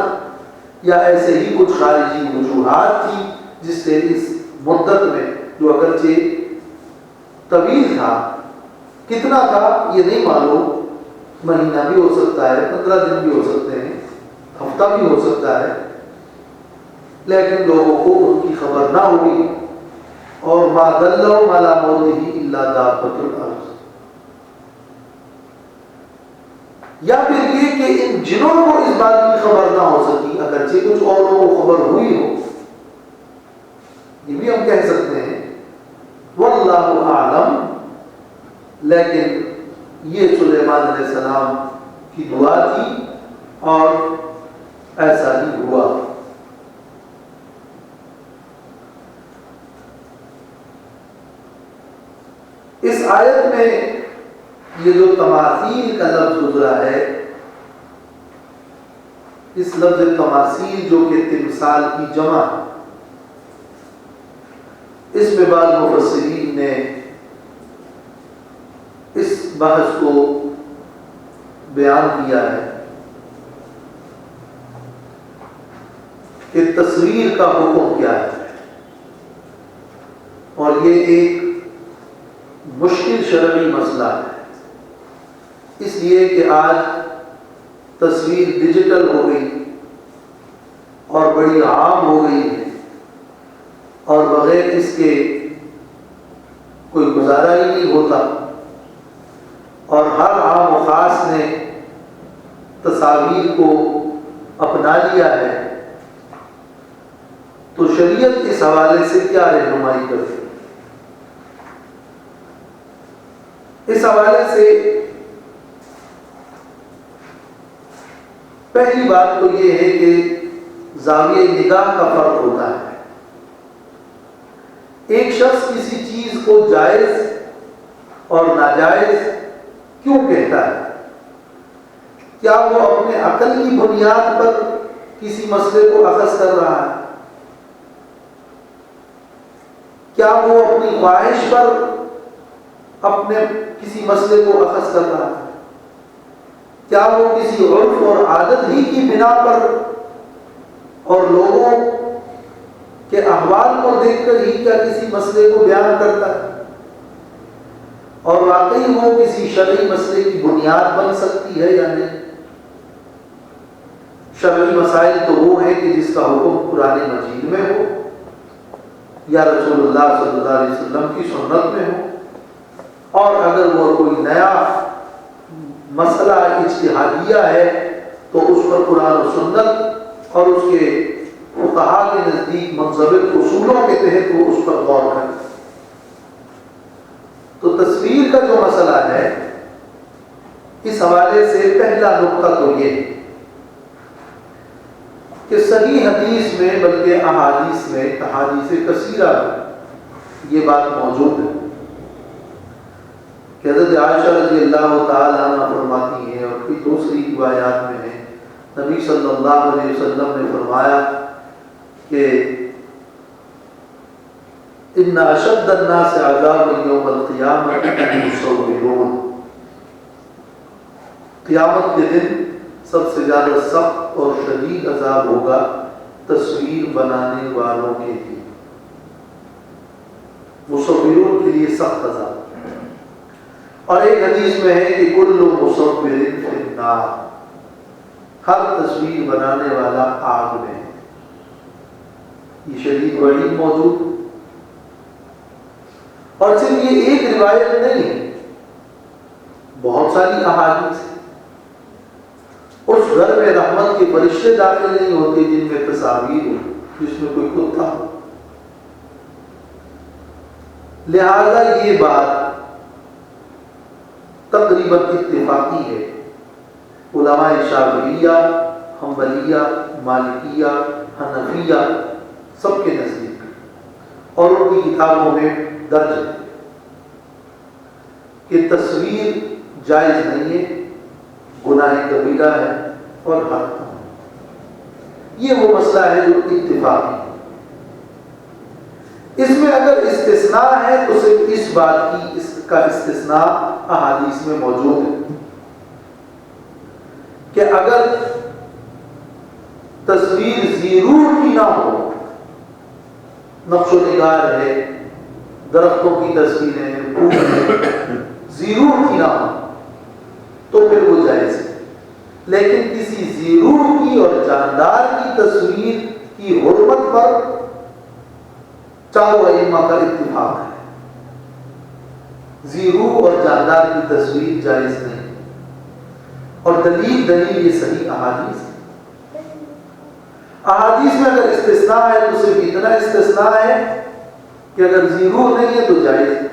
Speaker 4: یا ایسے ہی کچھ خارجی وجوہات تھی جس سے اس مدت میں، جو اگرچہ طویل تھا، کتنا تھا یہ نہیں معلوم، مہینہ بھی ہو سکتا ہے، 15 دن بھی ہو سکتے ہیں، ہفتہ بھی ہو سکتا ہے، لیکن لوگوں کو ان کی خبر نہ ہوئی. اور ما دلهم على موته الا دابۃ الارض، یا پھر یہ کہ ان جنوں کو اس بات کی خبر نہ ہو سکی، اگرچہ کچھ اوروں کو خبر ہوئی ہو، یہ بھی ہم کہہ سکتے ہیں واللہ اعلم. لیکن یہ سلیمان علیہ السلام کی دعا تھی اور ایسا ہی ہوا. اس آیت میں یہ جو تماثیل کا لفظ گزرا ہے، اس لفظ تماثیل جو کہ تمثال کی جمع ہے، اس میں بعض مفسرین نے اس بحث کو بیان کیا ہے کہ تصویر کا حکم کیا ہے، اور یہ ایک مشکل شرعی مسئلہ ہے، اس لیے کہ آج تصویر ڈیجیٹل ہو گئی اور بڑی عام ہو گئی ہے، اور بغیر اس کے کوئی گزارا ہی نہیں ہوتا، اور ہر عام و خاص نے تصاویر کو اپنا لیا ہے، تو شریعت اس حوالے سے کیا رہنمائی کرتی؟ اس حوالے سے پہلی بات تو یہ ہے کہ زاویہ نگاہ کا فرق ہوتا ہے۔ ایک شخص کسی چیز کو جائز اور ناجائز کیوں کہتا ہے؟ کیا وہ اپنے عقل کی بنیاد پر کسی مسئلے کو اخذ کر رہا ہے؟ کیا وہ اپنی خواہش پر اپنے کسی مسئلے کو اخذ کر رہا ہے؟ کیا وہ کسی عرف اور عادت ہی کی بنا پر اور لوگوں کے احوال کو دیکھ کر ہی کیا کسی مسئلے کو بیان کرتا ہے؟ اور واقعی وہ کسی شرعی مسئلے کی بنیاد بن سکتی ہے یا نہیں؟ شرعی مسائل تو وہ ہیں کہ جس کا حکم قرآن مجید میں ہو یا رسول اللہ صلی اللہ علیہ وسلم کی سنت میں ہو، اور اگر وہ کوئی نیا مسئلہ اجتہادیہ ہے تو اس پر قرآن و سنت اور اس کے فقہاء کے نزدیک منضبط اصولوں کے تحت وہ اس پر غور کرے۔ تو تصویر کا جو مسئلہ ہے، اس حوالے سے پہلا نقطہ تو یہ ہے کہ صحیح حدیث میں بلکہ احادیث میں، احادیث کثیرہ میں یہ بات موجود ہے کہ حضرت عائشہ رضی اللہ تعالی عنہ فرماتی ہیں، اور کوئی دوسری روایات میں ہے، نبی صلی اللہ علیہ وسلم نے فرمایا کہ ان اشد الناس عذابا یوم القیامۃ المصورون، قیامت کے دن سب سے زیادہ سخت اور شدید عذاب ہوگا تصویر بنانے والوں کے لیے، مصورون کے لیے سخت عذاب۔ اور ایک حدیث میں ہے کہ کل مصور فی النار، ہر تصویر بنانے والا آگ میں ہے۔ یہ شدید وعید موجود، اور صرف یہ ایک روایت نہیں ہے، بہت ساری احادیث ہیں۔ اس گھر میں رحمت کے فرشتے داخل نہیں ہوتے جن میں تصاویر ہو، جس میں کوئی کتا ہو۔ لہذا یہ بات تقریباً اتفاقی ہے علماء شافعیہ، حنبلیہ، مالکیہ، حنفیہ سب کے نزدیک، اور ان کی کتابوں میں درج ہے کہ تصویر جائز نہیں ہے، گناہ کبیرہ ہے اور حرام ہے۔ یہ وہ مسئلہ ہے جو اتفاقی ہے۔ اس میں اگر استثناء ہے تو صرف اس بات کی، اس کا استثناء احادیث میں موجود ہے کہ اگر تصویر زیرور کی نہ ہو، نقش و نگار ہے، درختوں کی تصویریں، پھول ہے، زیرور کی نہ ہو تو پھر وہ جائز ہے۔ لیکن کسی زیرور کی اور جاندار کی تصویر کی حرمت پر چاروں ائمہ کا اتفاق ہے، زیرور اور جاندار کی تصویر جائز نہیں، اور دلیل یہ صحیح احادیث ہے۔ احادیث میں اگر استثناء ہے تو صرف اتنا استثناء ہے کہ اگر زیرور نہیں ہے تو جائز ہے،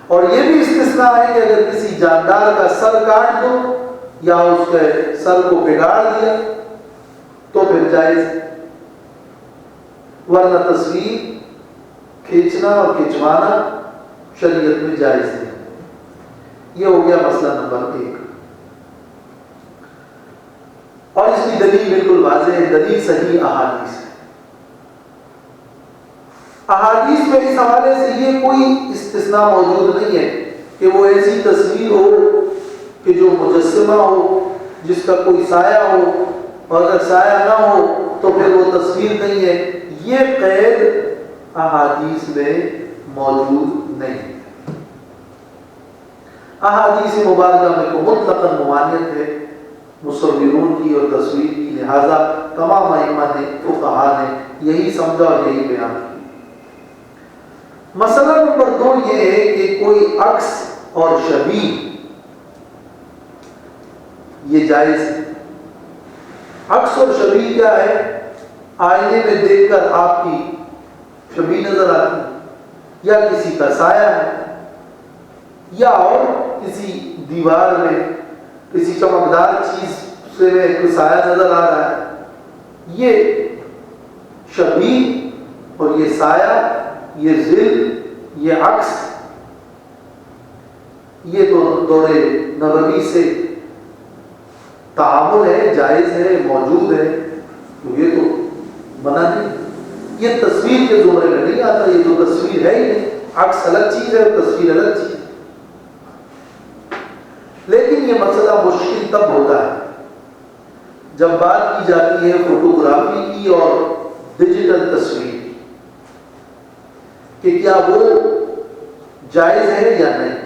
Speaker 4: اور یہ بھی استثناء ہے کہ اگر کسی جاندار کا سر کاٹ دو یا اس کے سر کو بگاڑ دیا تو پھر جائز ہے، ورنہ تصویر کھینچنا اور کھنچوانا شریعت میں جائز ہے۔ یہ ہو گیا مسئلہ نمبر 1، اور اس کی دلیل بالکل واضح ہے، دلیل صحیح احادیث ہے۔ احادیث میں اس حوالے سے یہ کوئی استثناء موجود نہیں ہے کہ وہ ایسی تصویر ہو کہ جو مجسمہ ہو، جس کا کوئی سایہ ہو، اور اگر سایہ نہ ہو تو پھر وہ تصویر نہیں ہے۔ یہ قید احادیث میں موجود نہیں ہے۔ احادیث مبارکہ میں کو مطلقاً ممانعت ہے مصورون کی اور تصویر کی، لہذا تمام ائمہ نے، فقہاء نے یہی سمجھا اور یہی بیان کیا۔ مسئلہ نمبر 2 یہ ہے کہ کوئی عکس اور شبیہ یہ جائز ہے۔ عکس اور شبیہ کیا ہے؟ آئینے میں دیکھ کر آپ کی شبیہ نظر آتی ہے، یا کسی کا سایہ ہے، یا اور کسی دیوار میں کسی چمکدار چیز سے کوئی سایہ نظر آ رہا ہے۔ یہ شبیہ اور یہ سایہ، یہ ظل، یہ عکس، یہ تو دور نبوی سے تعامل ہے، جائز ہے، موجود ہے، تو یہ تو منع نہیں۔ یہ تصویر کے زمرے میں نہیں آتا، یہ تو تصویر ہے ہی نہیں۔ عکس الگ چیز ہے اور تصویر الگ چیز ہے۔ لیکن یہ مسئلہ مشکل تب ہوتا ہے جب بات کی جاتی ہے فوٹوگرافی کی اور ڈیجیٹل تصویر کی، کہ کیا وہ جائز ہے یا نہیں۔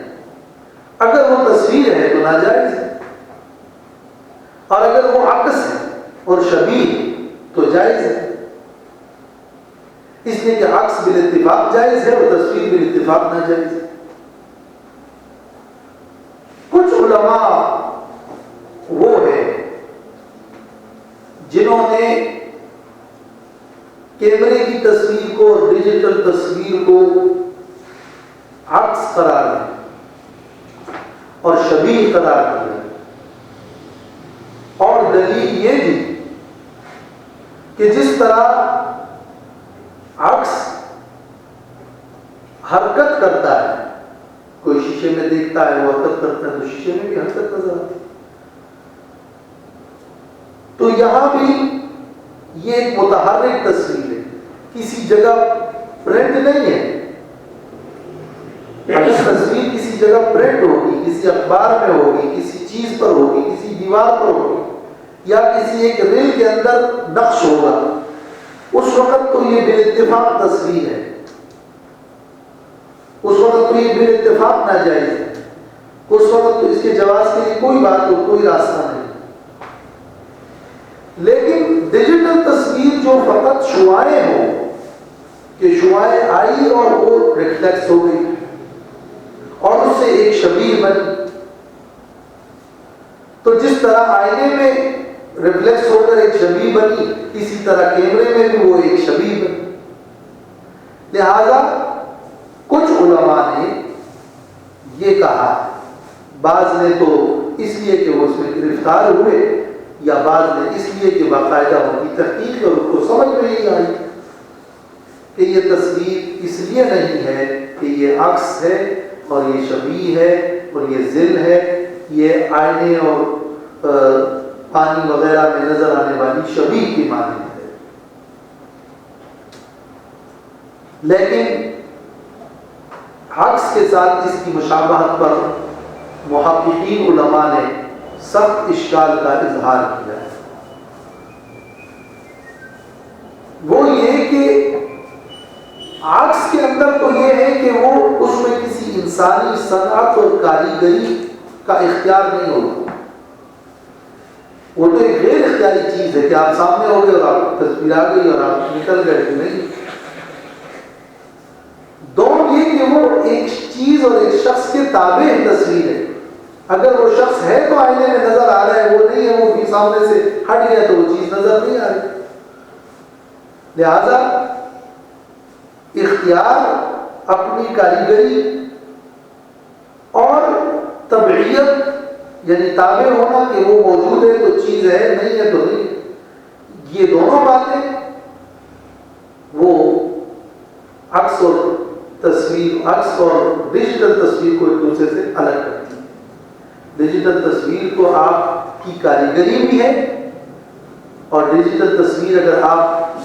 Speaker 4: اگر وہ تصویر ہے تو ناجائز ہے، اور اگر وہ عکس ہے اور شبیہ تو جائز ہے، اس لیے کہ عکس بالاتفاق جائز ہے اور تصویر بالاتفاق ناجائز ہے۔ کچھ علماء وہ ہیں جنہوں نے کیمرے کی تصویر کو اور ڈیجیٹل تصویر کو عکس قرار دیا اور شبیہ قرار دیا، اور دلیل یہ دی کہ جس طرح عکس حرکت کرتا ہے، کوئی شیشے میں دیکھتا ہے وہ حرکت کرتا ہے، تو شیشے میں بھی حرکت نظر آتی ہے، تو یہاں بھی یہ ایک متحرک تصویر ہے، کسی جگہ پرنٹ نہیں ہے۔ اگر تصویر کسی جگہ پرنٹ ہوگی، کسی اخبار میں ہوگی، کسی چیز پر ہوگی، کسی دیوار پر ہوگی، یا کسی ایک ریل کے اندر نقش ہوگا، اس وقت تو یہ بالاتفاق تصویر ہے، اس وقت تو یہ بالاتفاق ناجائز ہے، اس وقت تو اس کے جواز کے لیے کوئی بات ہو، کوئی راستہ نہیں۔ لیکن ڈیجیٹل تصویر جو فقط شعاعیں ہوں، کہ شعاعیں آئی اور وہ ریفلیکس ہو گئی اور اس سے ایک شبیہ بنی، تو جس طرح آئینے میں ریفلیکس ہو کر ایک شبیہ بنی، اسی طرح کیمرے میں بھی وہ ایک شبیہ بنی۔ لہذا کچھ علماء نے یہ کہا، بعض نے تو اس لیے کہ وہ اس میں گرفتار ہوئے، یا بعض نے اس لیے کہ باقاعدہ ان کی تحقیق اور ان کو سمجھ میں نہیں آئی کہ یہ تصویر اس لیے نہیں ہے کہ یہ عکس ہے اور یہ شبیہ ہے اور یہ ظل ہے، یہ آئینے اور پانی وغیرہ میں نظر آنے والی شبیہ کی مانند ہے۔ لیکن عکس کے ساتھ اس کی مشابہت پر محققین علماء نے سخت اشکال کا اظہار کیا ہے۔ وہ یہ کہ عکس کے اندر تو یہ ہے کہ وہ اس میں کسی انسانی صنعت اور کاریگری کا اختیار نہیں ہوتا، وہ تو ایک غیر اختیاری چیز ہے کہ آپ سامنے ہو گئے اور آپ تصویر آ گئی اور آپ نکل گئے، نہیں۔ دونوں یہ کہ وہ ایک چیز اور ایک شخص کے تابع تصویر ہے، اگر وہ شخص ہے تو آئینے میں نظر آ رہا ہے، وہ نہیں ہے وہ بھی سامنے سے ہٹ گیا تو وہ چیز نظر نہیں آ رہی۔ لہذا اختیار، اپنی کاریگری اور طبعیت یعنی تابع ہونا کہ وہ موجود ہے تو چیز ہے، نہیں ہے تو نہیں، یہ دونوں باتیں وہ عکس اور تصویر، عکس اور ڈیجیٹل تصویر کو ایک دوسرے سے الگ کرتی ہے۔ ڈیجیٹل تصویر کو آپ کی کاریگری بھی ہے، اور ڈیجیٹل تصویر اگر آپ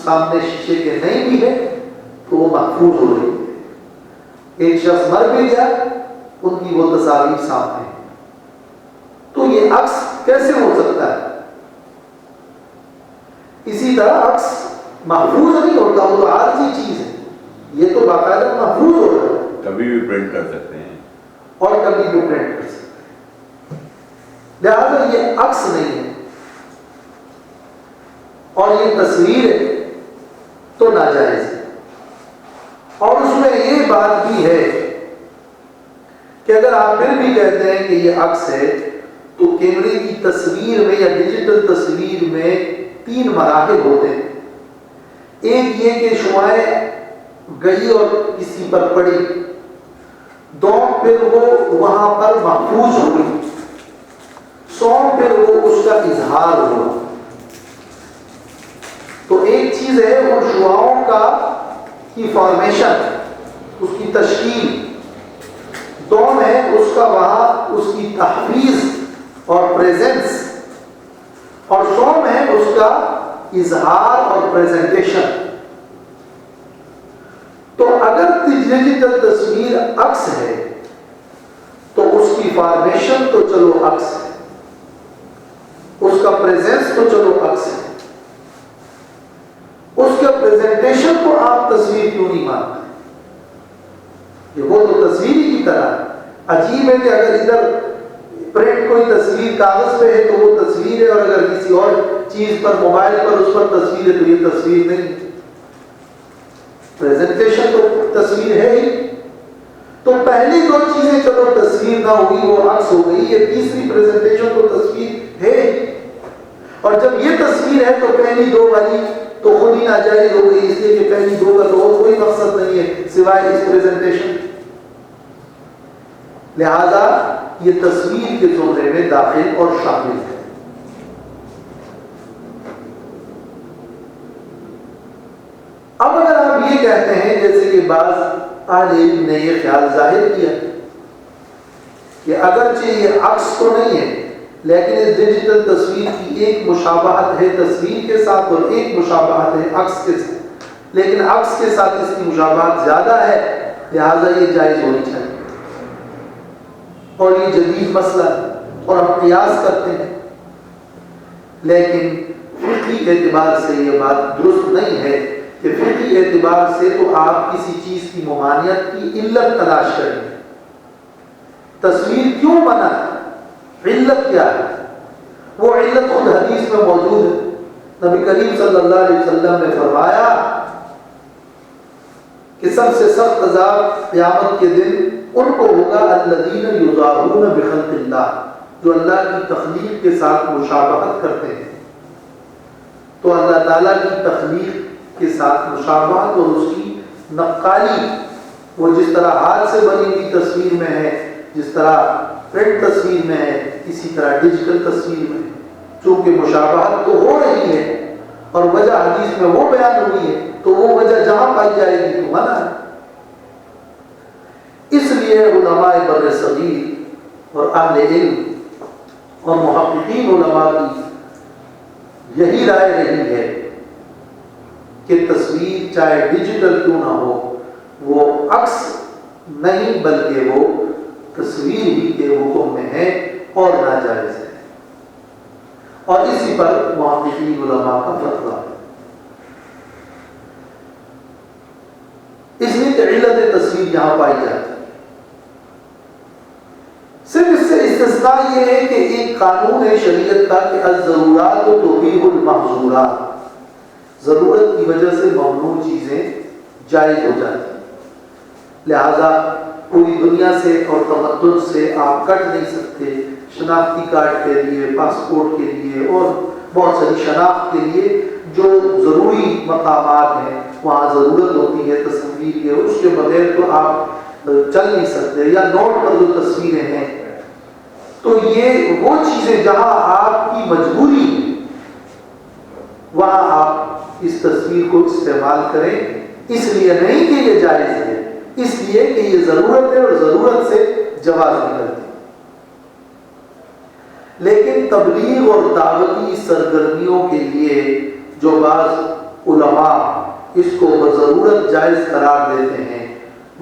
Speaker 4: سامنے شیشے کے نہیں بھی ہے تو وہ محفوظ ہو رہی ہے۔ ایک شخص مر بھی گیا، ان کی وہ تصاویر سامنے ہے، تو یہ عکس کیسے ہو سکتا ہے؟ اسی طرح عکس محفوظ نہیں ہوتا، وہ تو عارضی چیز ہے، یہ تو باقاعدہ محفوظ ہو رہا ہے،
Speaker 5: کبھی بھی پرنٹ کر سکتے ہیں
Speaker 4: اور کبھی بھی پرنٹ کر سکتے ہیں۔ لہذا یہ عکس نہیں ہے اور یہ تصویر ہے تو ناجائز ہے، اور اس میں یہ بات بھی ہے کہ اگر آپ پھر بھی کہتے ہیں کہ یہ عکس ہے تو کیمرے کی تصویر میں یا ڈیجیٹل تصویر میں 3 مراحل ہوتے ہیں. ایک یہ کہ شعاعیں گئی اور کسی پر پڑی، دوم پھر وہ وہاں پر محفوظ ہوئی، سوم پھر وہ اس کا اظہار ہوا. تو ایک چیز ہے ان شعاعوں کا کی فارمیشن، اس کی تشکیل، دوم ہے اس کا وہاں اس کی تحفیظ اور پریزنس، اور سوم ہے اس کا اظہار اور پریزنٹیشن. تو اگر ڈیجیٹل تصویر عکس ہے تو اس کی فارمیشن تو چلو عکس ہے، اس کا پریزنس تو چلو عکس ہے، اس کا پریزنٹیشن کو آپ تصویر کیوں نہیں مانتے؟ یہ وہ تو تصویر ہی کی طرح عجیب ہے کہ اگر ادھر پرنٹ کوئی تصویر کاغذ پہ ہے تو وہ تصویر ہے، اور اگر کسی اور چیز پر موبائل پر اس پر تصویر ہے تو یہ تصویر نہیں. پریزنٹیشن تو تصویر ہے ہی. تو پہلی 2 چیزیں چلو تصویر نہ ہوگی وہ عکس ہو گئی، یہ تیسری پریزنٹیشن تو تصویر ہے. اور جب یہ تصویر ہے تو پہلی 2 والی تو خود ہی ناجائز ہو گئی، اس لیے کہ پہلی 2 کا تو اور کوئی مقصد نہیں ہے سوائے اس پریزنٹیشن. لہذا یہ تصویر کے زمرے میں داخل اور شامل ہے. اب اگر آپ یہ کہتے ہیں جیسے کہ بعض اہل علم نے یہ خیال ظاہر کیا کہ اگرچہ یہ عکس تو نہیں ہے لیکن اس ڈیجیٹل تصویر کی ایک مشابہت ہے تصویر کے ساتھ اور ایک مشابہت ہے عکس کے ساتھ، لیکن عکس کے ساتھ اس کی مشابہت زیادہ ہے، لہذا یہ جائز ہونی چاہیے. اور یہ جدید مسئلہ ہے اور ہم قیاس کرتے ہیں، لیکن فقہی اعتبار سے یہ بات درست نہیں ہے کہ فقہی اعتبار سے تو آپ کسی چیز کی ممانعت کی علت تلاش کریں. تصویر کیوں منع ہے؟ علت کیا ہے؟ وہ علت خود حدیث میں موجود ہے. نبی کریم صلی اللہ علیہ وسلم نے فرمایا کہ سب سے سخت عذاب قیامت کے دن ان کو ہوگا الذین یضاہون بخلق اللہ، جو اللہ کی تخلیق کے ساتھ مشابہت کرتے ہیں. تو اللہ تعالیٰ کی تخلیق کے ساتھ مشابہت اور اس کی نقالی، وہ جس طرح ہاتھ سے بنی ہوئی تصویر میں ہے، جس طرح پرنٹ تصویر میں ہے، اسی طرح ڈیجیٹل تصویر میں ہے. چونکہ مشابہت تو ہو رہی ہے اور وجہ حدیث میں وہ بیان ہوئی ہے، تو وہ وجہ جہاں پائی جائے گی تو منع ہے. اس لیے علماء بر صغیر اور اہل علم اور محققین علماء کی یہی رائے رہی ہے کہ تصویر چاہے ڈیجیٹل کیوں نہ ہو وہ عکس نہیں بلکہ وہ تصویر ہی کے حکم میں ہے اور ناجائز ہے. اور اسی پر محققین علماء کا فتویٰ ہے. اس لیے کہ علت تصویر یہاں پائی جاتی ہے. صرف اس سے استثناء یہ ہے کہ ایک قانون ہے شریعت کا کہ الضرورات تبیح المحظورات، ضرورت کی وجہ سے ممنوع چیزیں جائز ہو جاتی ہیں. لہذا پوری دنیا سے اور تمدن سے آپ کٹ نہیں سکتے. شناختی کارڈ کے لیے، پاسپورٹ کے لیے اور بہت ساری شناخت کے لیے جو ضروری مقامات ہیں وہاں ضرورت ہوتی ہے تصویر کے، اس کے بغیر تو آپ چل نہیں سکتے. یا نوٹ پر جو تصویریں ہیں، تو یہ وہ چیزیں جہاں آپ کی مجبوری وہاں آپ اس تصویر کو استعمال کریں. اس لیے نہیں کہ یہ جائز ہے، اس لیے کہ یہ ضرورت ہے اور ضرورت سے جواز نکلتی. لیکن تبلیغ اور دعوتی سرگرمیوں کے لیے جو بعض علماء اس کو بضرورت جائز قرار دیتے ہیں،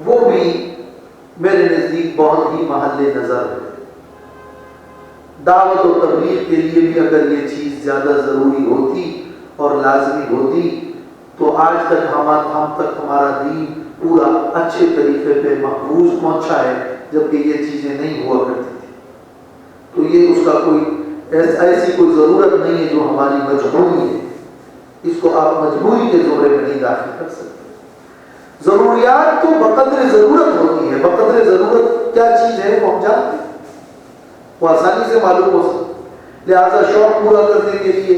Speaker 4: وہ بھی میرے نزدیک بہت ہی محل نظر ہے. دعوت و تبلیغ کے لیے بھی اگر یہ چیز زیادہ ضروری ہوتی اور لازمی ہوتی تو آج تک ہم تک ہمارا دین پورا اچھے طریقے پہ محفوظ پہنچا ہے، جبکہ یہ چیزیں نہیں ہوا کرتی تھی. تو یہ اس کا کوئی ایسی کوئی ضرورت نہیں ہے جو ہماری مجبوری ہے. اس کو آپ مجبوری کے زمرے میں نہیں داخل کر سکتے. ضروریات تو بقدر ضرورت ہوتی ہے. بقدر ضرورت کیا چیز ہے وہ ہم جانتے ہیں, وہ آسانی سے معلوم ہو سکتا. لہذا شوق پورا کرنے کے لیے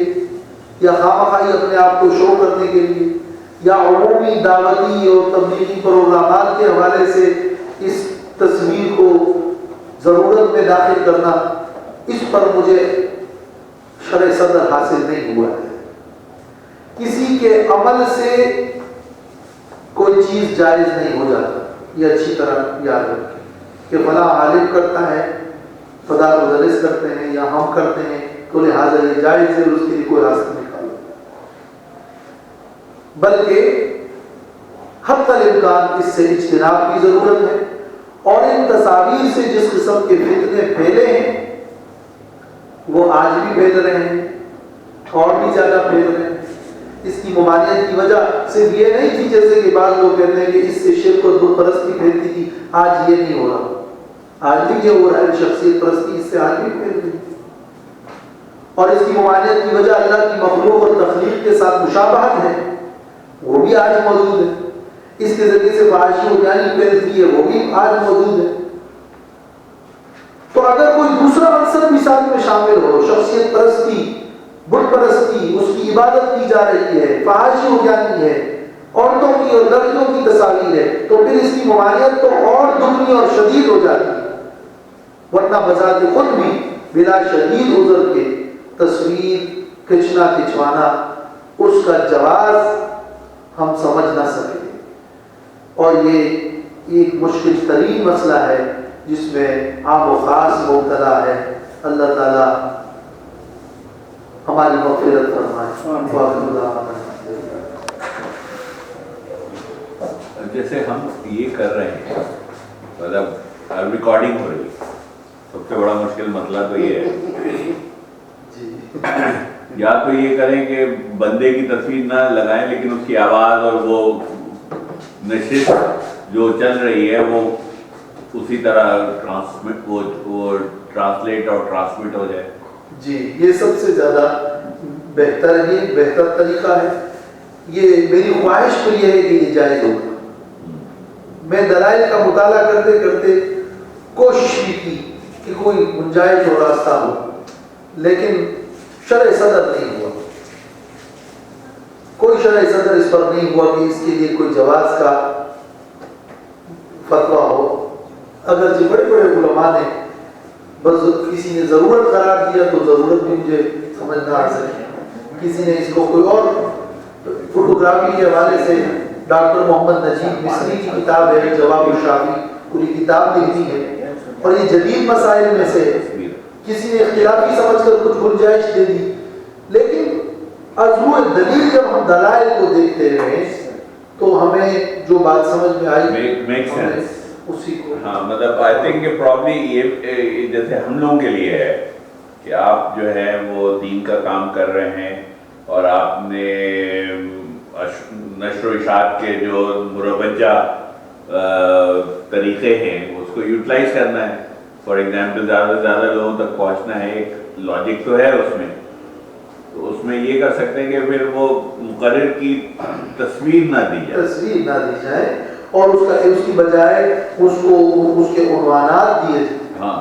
Speaker 4: یا خواہی اپنے آپ کو شو کرنے کے لیے یا عمومی دعوتی اور تبلیغی پروگرامات کے حوالے سے اس تصویر کو ضرورت میں داخل کرنا, اس پر مجھے شرع صدر حاصل نہیں ہوا ہے. کسی کے عمل سے کوئی چیز جائز نہیں ہو جاتا, یہ اچھی طرح یاد رکھیں کہ فلاں عالم کرتا ہے, فلاں مدرس کرتے ہیں یا ہم کرتے ہیں تو لہٰذا یہ جائز ہے, اس کے لیے کوئی راستہ نکالو. بلکہ حتی الامکان اس سے اجتناب کی ضرورت ہے. اور ان تصاویر سے جس قسم کے فتنے پھیلے ہیں وہ آج بھی پھیل رہے ہیں اور بھی زیادہ پھیل رہے ہیں. اس کی ممانعت کی وجہ صرف یہ نہیں تھی جیسے کہ بعض لوگ کہتے ہیں کہ اس سے شرک اور بت پرستی پھیلتی تھی, آج یہ نہیں ہو رہا. آج بھی یہ ہو رہا ہے, شخصیت پرستی اس سے آج بھی پھیل رہی ہے. اور اس کی ممانعت کی وجہ اللہ کی مخلوق اور تخلیق کے ساتھ مشابہت ہے, وہ بھی آج موجود ہے. اس کے ذریعے سے فحاشی و بیانی پھیلتی ہے, وہ بھی آج موجود ہے. تو اگر کوئی دوسرا مقصد بھی ساتھ میں شامل ہو, شخصیت پرستی, بت پرستی, اس کی عبادت کی جا رہی ہے, فحاشی و بیانی ہے, عورتوں کی اور لڑکیوں کی تصاویر ہے, تو پھر اس کی ممانعت تو اور دگنی اور شدید ہو جاتی ہے. ورنہ بذات خود بھی بلا شدید عذر کے تصویر کھچنا کھچوانا اس کا جواز ہم سمجھ نہ سکیں. اور یہ ایک مشکل ترین مسئلہ ہے جس میں عام و خاص مبتلا ہے. اللہ تعالیٰ ہماری مغفرت فرمائے.
Speaker 5: جیسے ہم یہ کر رہے ہیں, مطلب ریکارڈنگ ہو رہی ہے, سب سے بڑا مشکل مسئلہ تو یہ ہے یا تو یہ کریں کہ بندے کی تصویر نہ لگائیں لیکن اس کی آواز اور وہ نشست جو چل رہی ہے وہ اسی طرح ٹرانسلیٹ اور ٹرانسمٹ ہو جائے.
Speaker 4: جی, یہ سب سے زیادہ بہتر طریقہ ہے. یہ میری خواہش تو یہ ہے کہ یہ جائز ہوگا. میں دلائل کا مطالعہ کرتے کرتے کوشش بھی کی کہ کوئی گنجائش اور راستہ ہو, لیکن شرع صدر نہیں ہوا. کوئی شرع صدر اس پر نہیں ہوا کہ اس کے لیے کوئی جواز کا فتویٰ ہو. اگرچہ بڑے بڑے علماء نے بس کسی نے ضرورت قرار دیا تو ضرورت بھی مجھے سمجھ نہ آ سکی. کسی نے اس کو کوئی اور فوٹوگرافی کے حوالے سے ڈاکٹر محمد نجیب مصری کی کتاب ہے جواب الشافی, پوری کتاب لکھی ہے اور یہ جدید مسائل میں سے کسی نے اختلافی سمجھ کر کچھ گنجائش دے دی. لیکن عزو دلیل جب ہم دلائل کو دیکھتے رہے تو ہمیں جو بات سمجھ میں آئی اسی کو.
Speaker 5: ہاں, مطلب آئی تھنک کہ پرابلی یہ جیسے ہم لوگوں کے لیے ہے کہ آپ جو ہے وہ دین کا کام کر رہے ہیں اور آپ نے نشر و اشاعت کے جو مروجہ طریقے ہیں اس کو یوٹیلائز کرنا ہے. فار ایگزامپل زیادہ سے زیادہ لوگوں تک پہنچنا ہے, ایک لاجک تو ہے اس میں, تو اس میں یہ کر سکتے ہیں کہ پھر وہ مقرر کی تصویر نہ دی جائے
Speaker 4: اور اس کی بجائے اس کو اس کے عنوانات دیے جائیں. ہاں,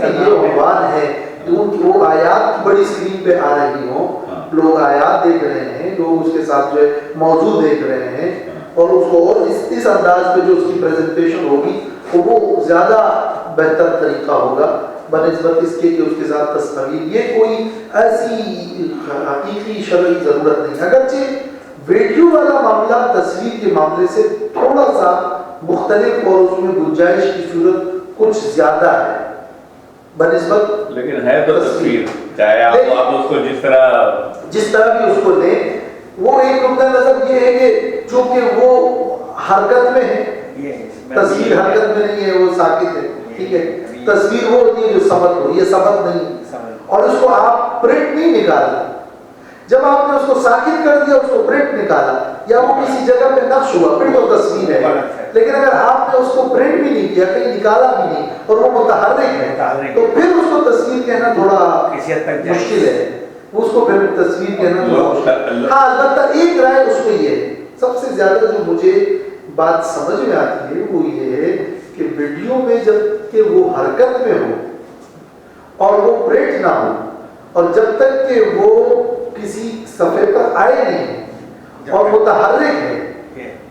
Speaker 4: یہ عنوان ہے وہ آیات بڑی اسکرین پہ آ رہی ہوں, لوگ آیات دیکھ رہے ہیں, لوگ اس کے ساتھ جو ہے موضوع دیکھ رہے ہیں, اور اس کو اور اس انداز پہ جو اس کی پریزنٹیشن ہوگی وہ زیادہ بہتر طریقہ ہوگا بنسبت اس کے کہ اس کے ساتھ تصویر. یہ کوئی ایسی حقیقی شرعی ضرورت نہیں. اگرچہ ویڈیو والا معاملہ تصویر کے معاملے سے تھوڑا سا مختلف اور اس میں گنجائش کی صورت کچھ زیادہ ہے بنسبت,
Speaker 5: لیکن ہے تو تصویر, چاہے آپ اس کو جس طرح
Speaker 4: بھی اس کو لیں. وہ ایک نقطہ نظر یہ ہے کہ چونکہ وہ حرکت میں ہے, تصویر حرکت میں نہیں ہے, وہ ساکت ہے. ٹھیک ہے, تصویر وہ ہوتی ہے جو ثبت ہو, یہ ثبت نہیں, اور اس کو آپ پرنٹ نہیں نکالنا. جب آپ نے اس کو ساکت کر دیا, اس کو پرنٹ نکالا یا وہ کسی جگہ پہ نقش ہوا, پھر تو تصویر ہے. لیکن اگر آپ نے اس کو پرنٹ بھی نہیں کیا, کہیں نکالا بھی نہیں, اور وہ متحرک ہے, تو پھر اس کو تصویر کہنا تھوڑا مشکل ہے. اس کو پھر تصویر کہنا تھوڑا مشکل. ہاں, البتہ ایک رائے اس میں یہ ہے, سب سے زیادہ جو مجھے بات سمجھ میں آتی ہے وہ یہ ہے کہ ویڈیو میں جب کہ وہ حرکت میں ہو اور وہ پرنٹ نہ ہو اور جب تک کہ وہ کسی صفحے پر آئے نہیں اور متحرک ہے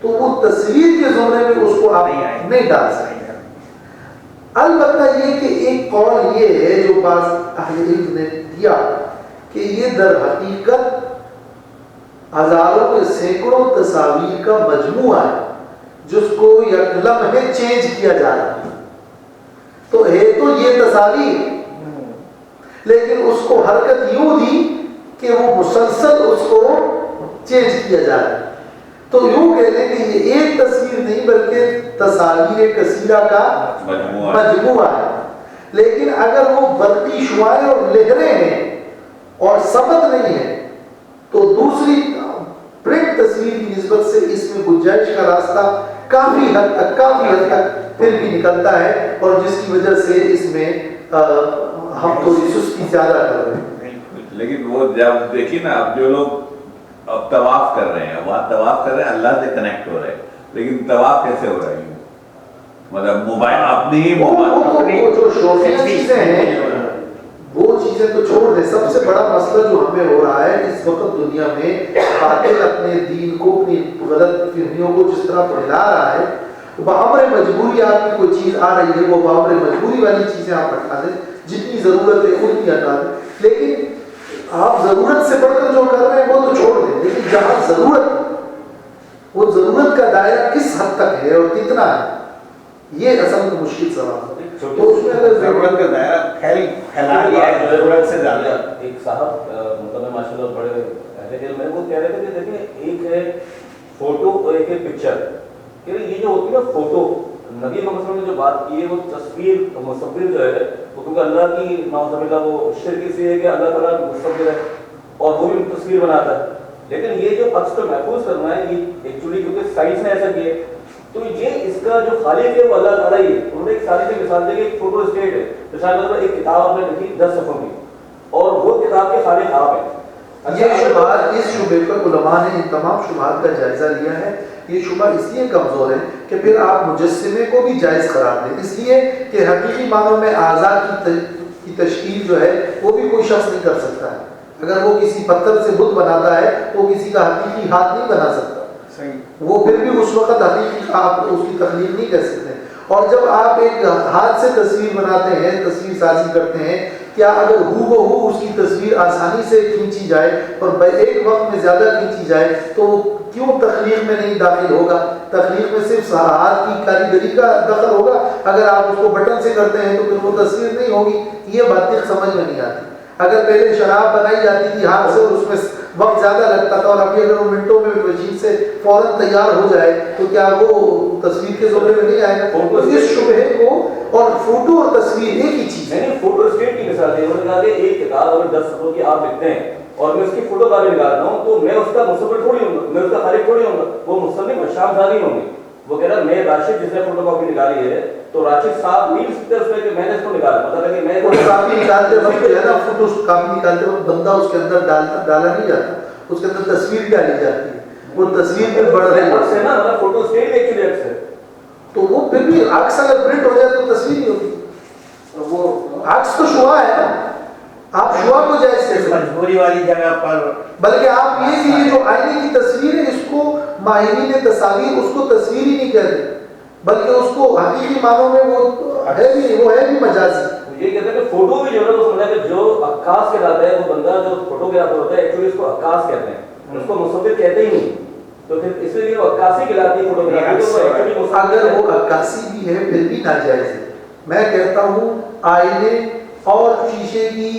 Speaker 4: تو وہ تصویر کے زمرے میں اس کو آپ نہیں ڈال سکتے. البتہ یہ کہ ایک قول یہ ہے جو بعض اہل علم نے دیا کہ یہ در حقیقت ہزاروں کے سینکڑوں تصاویر کا مجموعہ ہے جس کو یک لمحے چینج کیا جا رہا ہے. تو ہے تو یہ تصاویر لیکن اس کو حرکت یوں دی کہ وہ مسلسل اس کو چینج کیا جا رہا ہے. تو یوں کہہ لیں کہ یہ ایک تصویر نہیں بلکہ تصاویر کثیرہ کا مجموعہ ہے. لیکن اگر وہ برقی شعاعیں اور لہریں ہیں اور ثبت نہیں ہے تو دوسری پرنٹ تصویر کی نسبت سے اس میں گنجائش کا راستہ کافی حد تک پھر بھی نکلتا ہے اور جس کی وجہ سے اس میں ہم تھوڑی سستی زیادہ کر رہے ہیں.
Speaker 5: لیکن وہ جب دیکھیے نا اب جو لوگ اب طواف کر رہے ہیں وہاں طواف کر رہے ہیں اللہ سے کنیکٹ ہو رہے ہیں لیکن طواف کیسے ہو رہا ہے مطلب موبائل اپنی ہی
Speaker 4: موبائل جو شوقی چیزیں ہیں وہ چیزیں تو چھوڑ دیں. سب سے بڑا مسئلہ جو ہمیں ہو رہا ہے اس وقت دنیا میں قاتل اپنے دین کو اپنی غلط فہمیوں کو جس طرح پھیلا رہا ہے بامر مجبوری آپ کی کوئی چیز آ رہی ہے وہ بامر مجبوری والی چیزیں آپ ہٹا دیں جتنی ضرورت ہے اتنی ہٹا دیں. لیکن آپ ضرورت سے بڑھ کر جو کر رہے ہیں وہ تو چھوڑ دیں. لیکن جہاں ضرورت وہ ضرورت کا دائرہ کس حد تک ہے اور کتنا ہے یہ اصل میں مشکل سوال ہے. تو اس میں اگر
Speaker 6: ضرورت کا دائرہ پھیلا دیا ہے ضرورت سے زیادہ.
Speaker 7: ایک صاحب مطلب ماشاءاللہ بڑے اہل علم ہیں وہ کہہ رہے تھے کہ دیکھیں ایک ہے فوٹو اور ایک ہے پکچر کہ یہ جو ہوتی ہے نا فوٹو نبی محمد صلی اللہ علیہ وسلم نے جو بات کی ہے وہ تصویر مصور جو ہے وہ کیونکہ اللہ کی نعوذ باللہ وہ شرک سے ہے کہ اللہ تعالیٰ مصور ہے اور وہ بھی تصویر بناتا ہے. لیکن یہ جو عکس کو محفوظ کرنا ہے یہ ایکچولی کیونکہ سائنس نے ایسا کیا تو یہ اس کا جو خالق ہے وہ اللہ تعالیٰ ہی ہے. انہوں نے ایک ساری سے مثال دی کہ ایک فوٹو اسٹیٹ ہے مثال ایک کتاب آپ نے لکھی 10 صفحوں کی اور وہ کتاب کے خالق آپ ہیں.
Speaker 4: یہ شبہات اس شبے پر علماء نے ان تمام شبہات کا جائزہ لیا ہے. یہ شبہ اس لیے کمزور ہے کہ پھر آپ مجسمے کو بھی جائز قرار دیں اس لیے کہ حقیقی معنوں میں اعضاء کی تشکیل جو ہے وہ بھی کوئی شخص نہیں کر سکتا ہے. اگر وہ کسی پتھر سے بت بناتا ہے تو کسی کا حقیقی ہاتھ نہیں بنا سکتا. وہ پھر بھی اس وقت حقیقی آپ اس کی تخلیق نہیں کر سکتے. اور جب آپ ایک ہاتھ سے تصویر بناتے ہیں تصویر سازی کرتے ہیں کیا اگر ہو بہو اس کی تصویر آسانی سے کھینچی جائے اور ایک وقت میں زیادہ کھینچی جائے تو کیوں تخلیق میں نہیں داخل ہوگا؟ تخلیق میں صرف ہاتھ کی کاریگری کا دخل ہوگا. اگر آپ اس کو بٹن سے کرتے ہیں تو پھر وہ تصویر نہیں ہوگی. یہ باتیں سمجھ میں نہیں آتی. اگر پہلے شراب بنائی جاتی تھی ہاتھ سے اور اس میں وقت زیادہ لگتا تھا اور ابھی اگر وہ منٹوں میں مشین سے فوراً تیار ہو جائے تو کیا وہ تصویر کے زمرے میں نہیں آئے گا؟ اس شبہے کو اور فوٹو اور تصویر ایک ہی چیز ہے.
Speaker 7: فوٹو اسٹیٹ کی مثال ہے. انہوں نے کہا کہ ایک کتاب اگر 10 صفحوں کی آپ لکھتے ہیں اور میں اس کی فوٹو کاپی نکالتا ہوں تو میں اس کا مصور تھوڑی ہوں گا میں اس کا خالق تھوڑی ہوں گا. وہ مصنف مشام زادی ہوں گے. وہ کہہ رہا میں راشد جس نے فوٹو کاپی نکالی ہے تو راشد صاحب نہیں سکتے اس میں کہ میں نے اس کو نکالا مطلب ہے کہ میں
Speaker 4: فوٹو کاپی نکالتے وقت جو ہے نا فوٹو کاپی نکالتے وقت بندہ اس کے اندر ڈالا نہیں جاتا اس کے اندر تصویر ڈالی جاتی ہے. وہ تصویر میں بڑھ رہی ہے
Speaker 7: نا مطلب فوٹو اسٹیٹ ایکچولی عکس ہے
Speaker 4: تو وہ پھر بھی عکس اگر پرنٹ ہو جائے تو تصویر نہیں ہوتی. وہ عکس تو شعاع ہے نا آپ شعاع کو جائز کیسے
Speaker 6: مجبوری والی جگہ پر
Speaker 4: بلکہ آپ یہ جو آئینے کی تصویر ہے اس کو ماہرین تصاویر اس کو تصویر ہی نہیں کہتے بلکہ اس کو حقیقی معنوں میں وہ ہے بھی مجازی.
Speaker 7: یہ کہتے ہیں کہ فوٹو بھی جو ہے وہ کہ جو عکاس کہلاتا ہے وہ بندہ جو فوٹو گرافر ہوتا ہے ایکچولی اس کو عکاس کہتے ہیں اس کو مصور کہتے ہی نہیں. تو پھر اس لیے وہ عکاسی کہلاتی ہے فوٹو گرافی.
Speaker 4: اگر وہ عکاسی بھی ہے پھر بھی ناجائز ہے. میں کہتا ہوں آئینے اور شیشے کی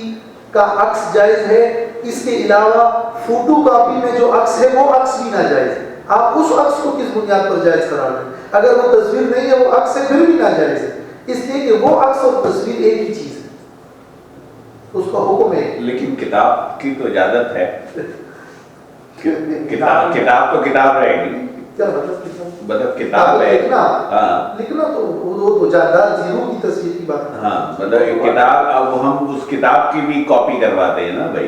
Speaker 4: کا عکس جائز ہے. اس کے علاوہ فوٹو کاپی میں جو عکس ہے وہ عکس بھی ناجائز ہے. آپ اس عکس کو کس بنیاد پر جائز قرار دیں؟ اگر وہ تصویر نہیں ہے وہ عکس ہے پھر بھی ناجائز ہے اس لیے کہ وہ عکس اور تصویر ایک ہی چیز ہے اس کا حکم ہے.
Speaker 5: لیکن کتاب کی تو اجازت ہے کتاب تو کتاب رہے گی.
Speaker 4: کیا مطلب
Speaker 5: کتاب ہے
Speaker 4: لکھنا تو وہ جاندار زیرو کی تصویر کی بات ہے.
Speaker 5: ہاں مطلب کتاب اب ہم اس کتاب کی بھی کاپی کرواتے ہیں نا بھائی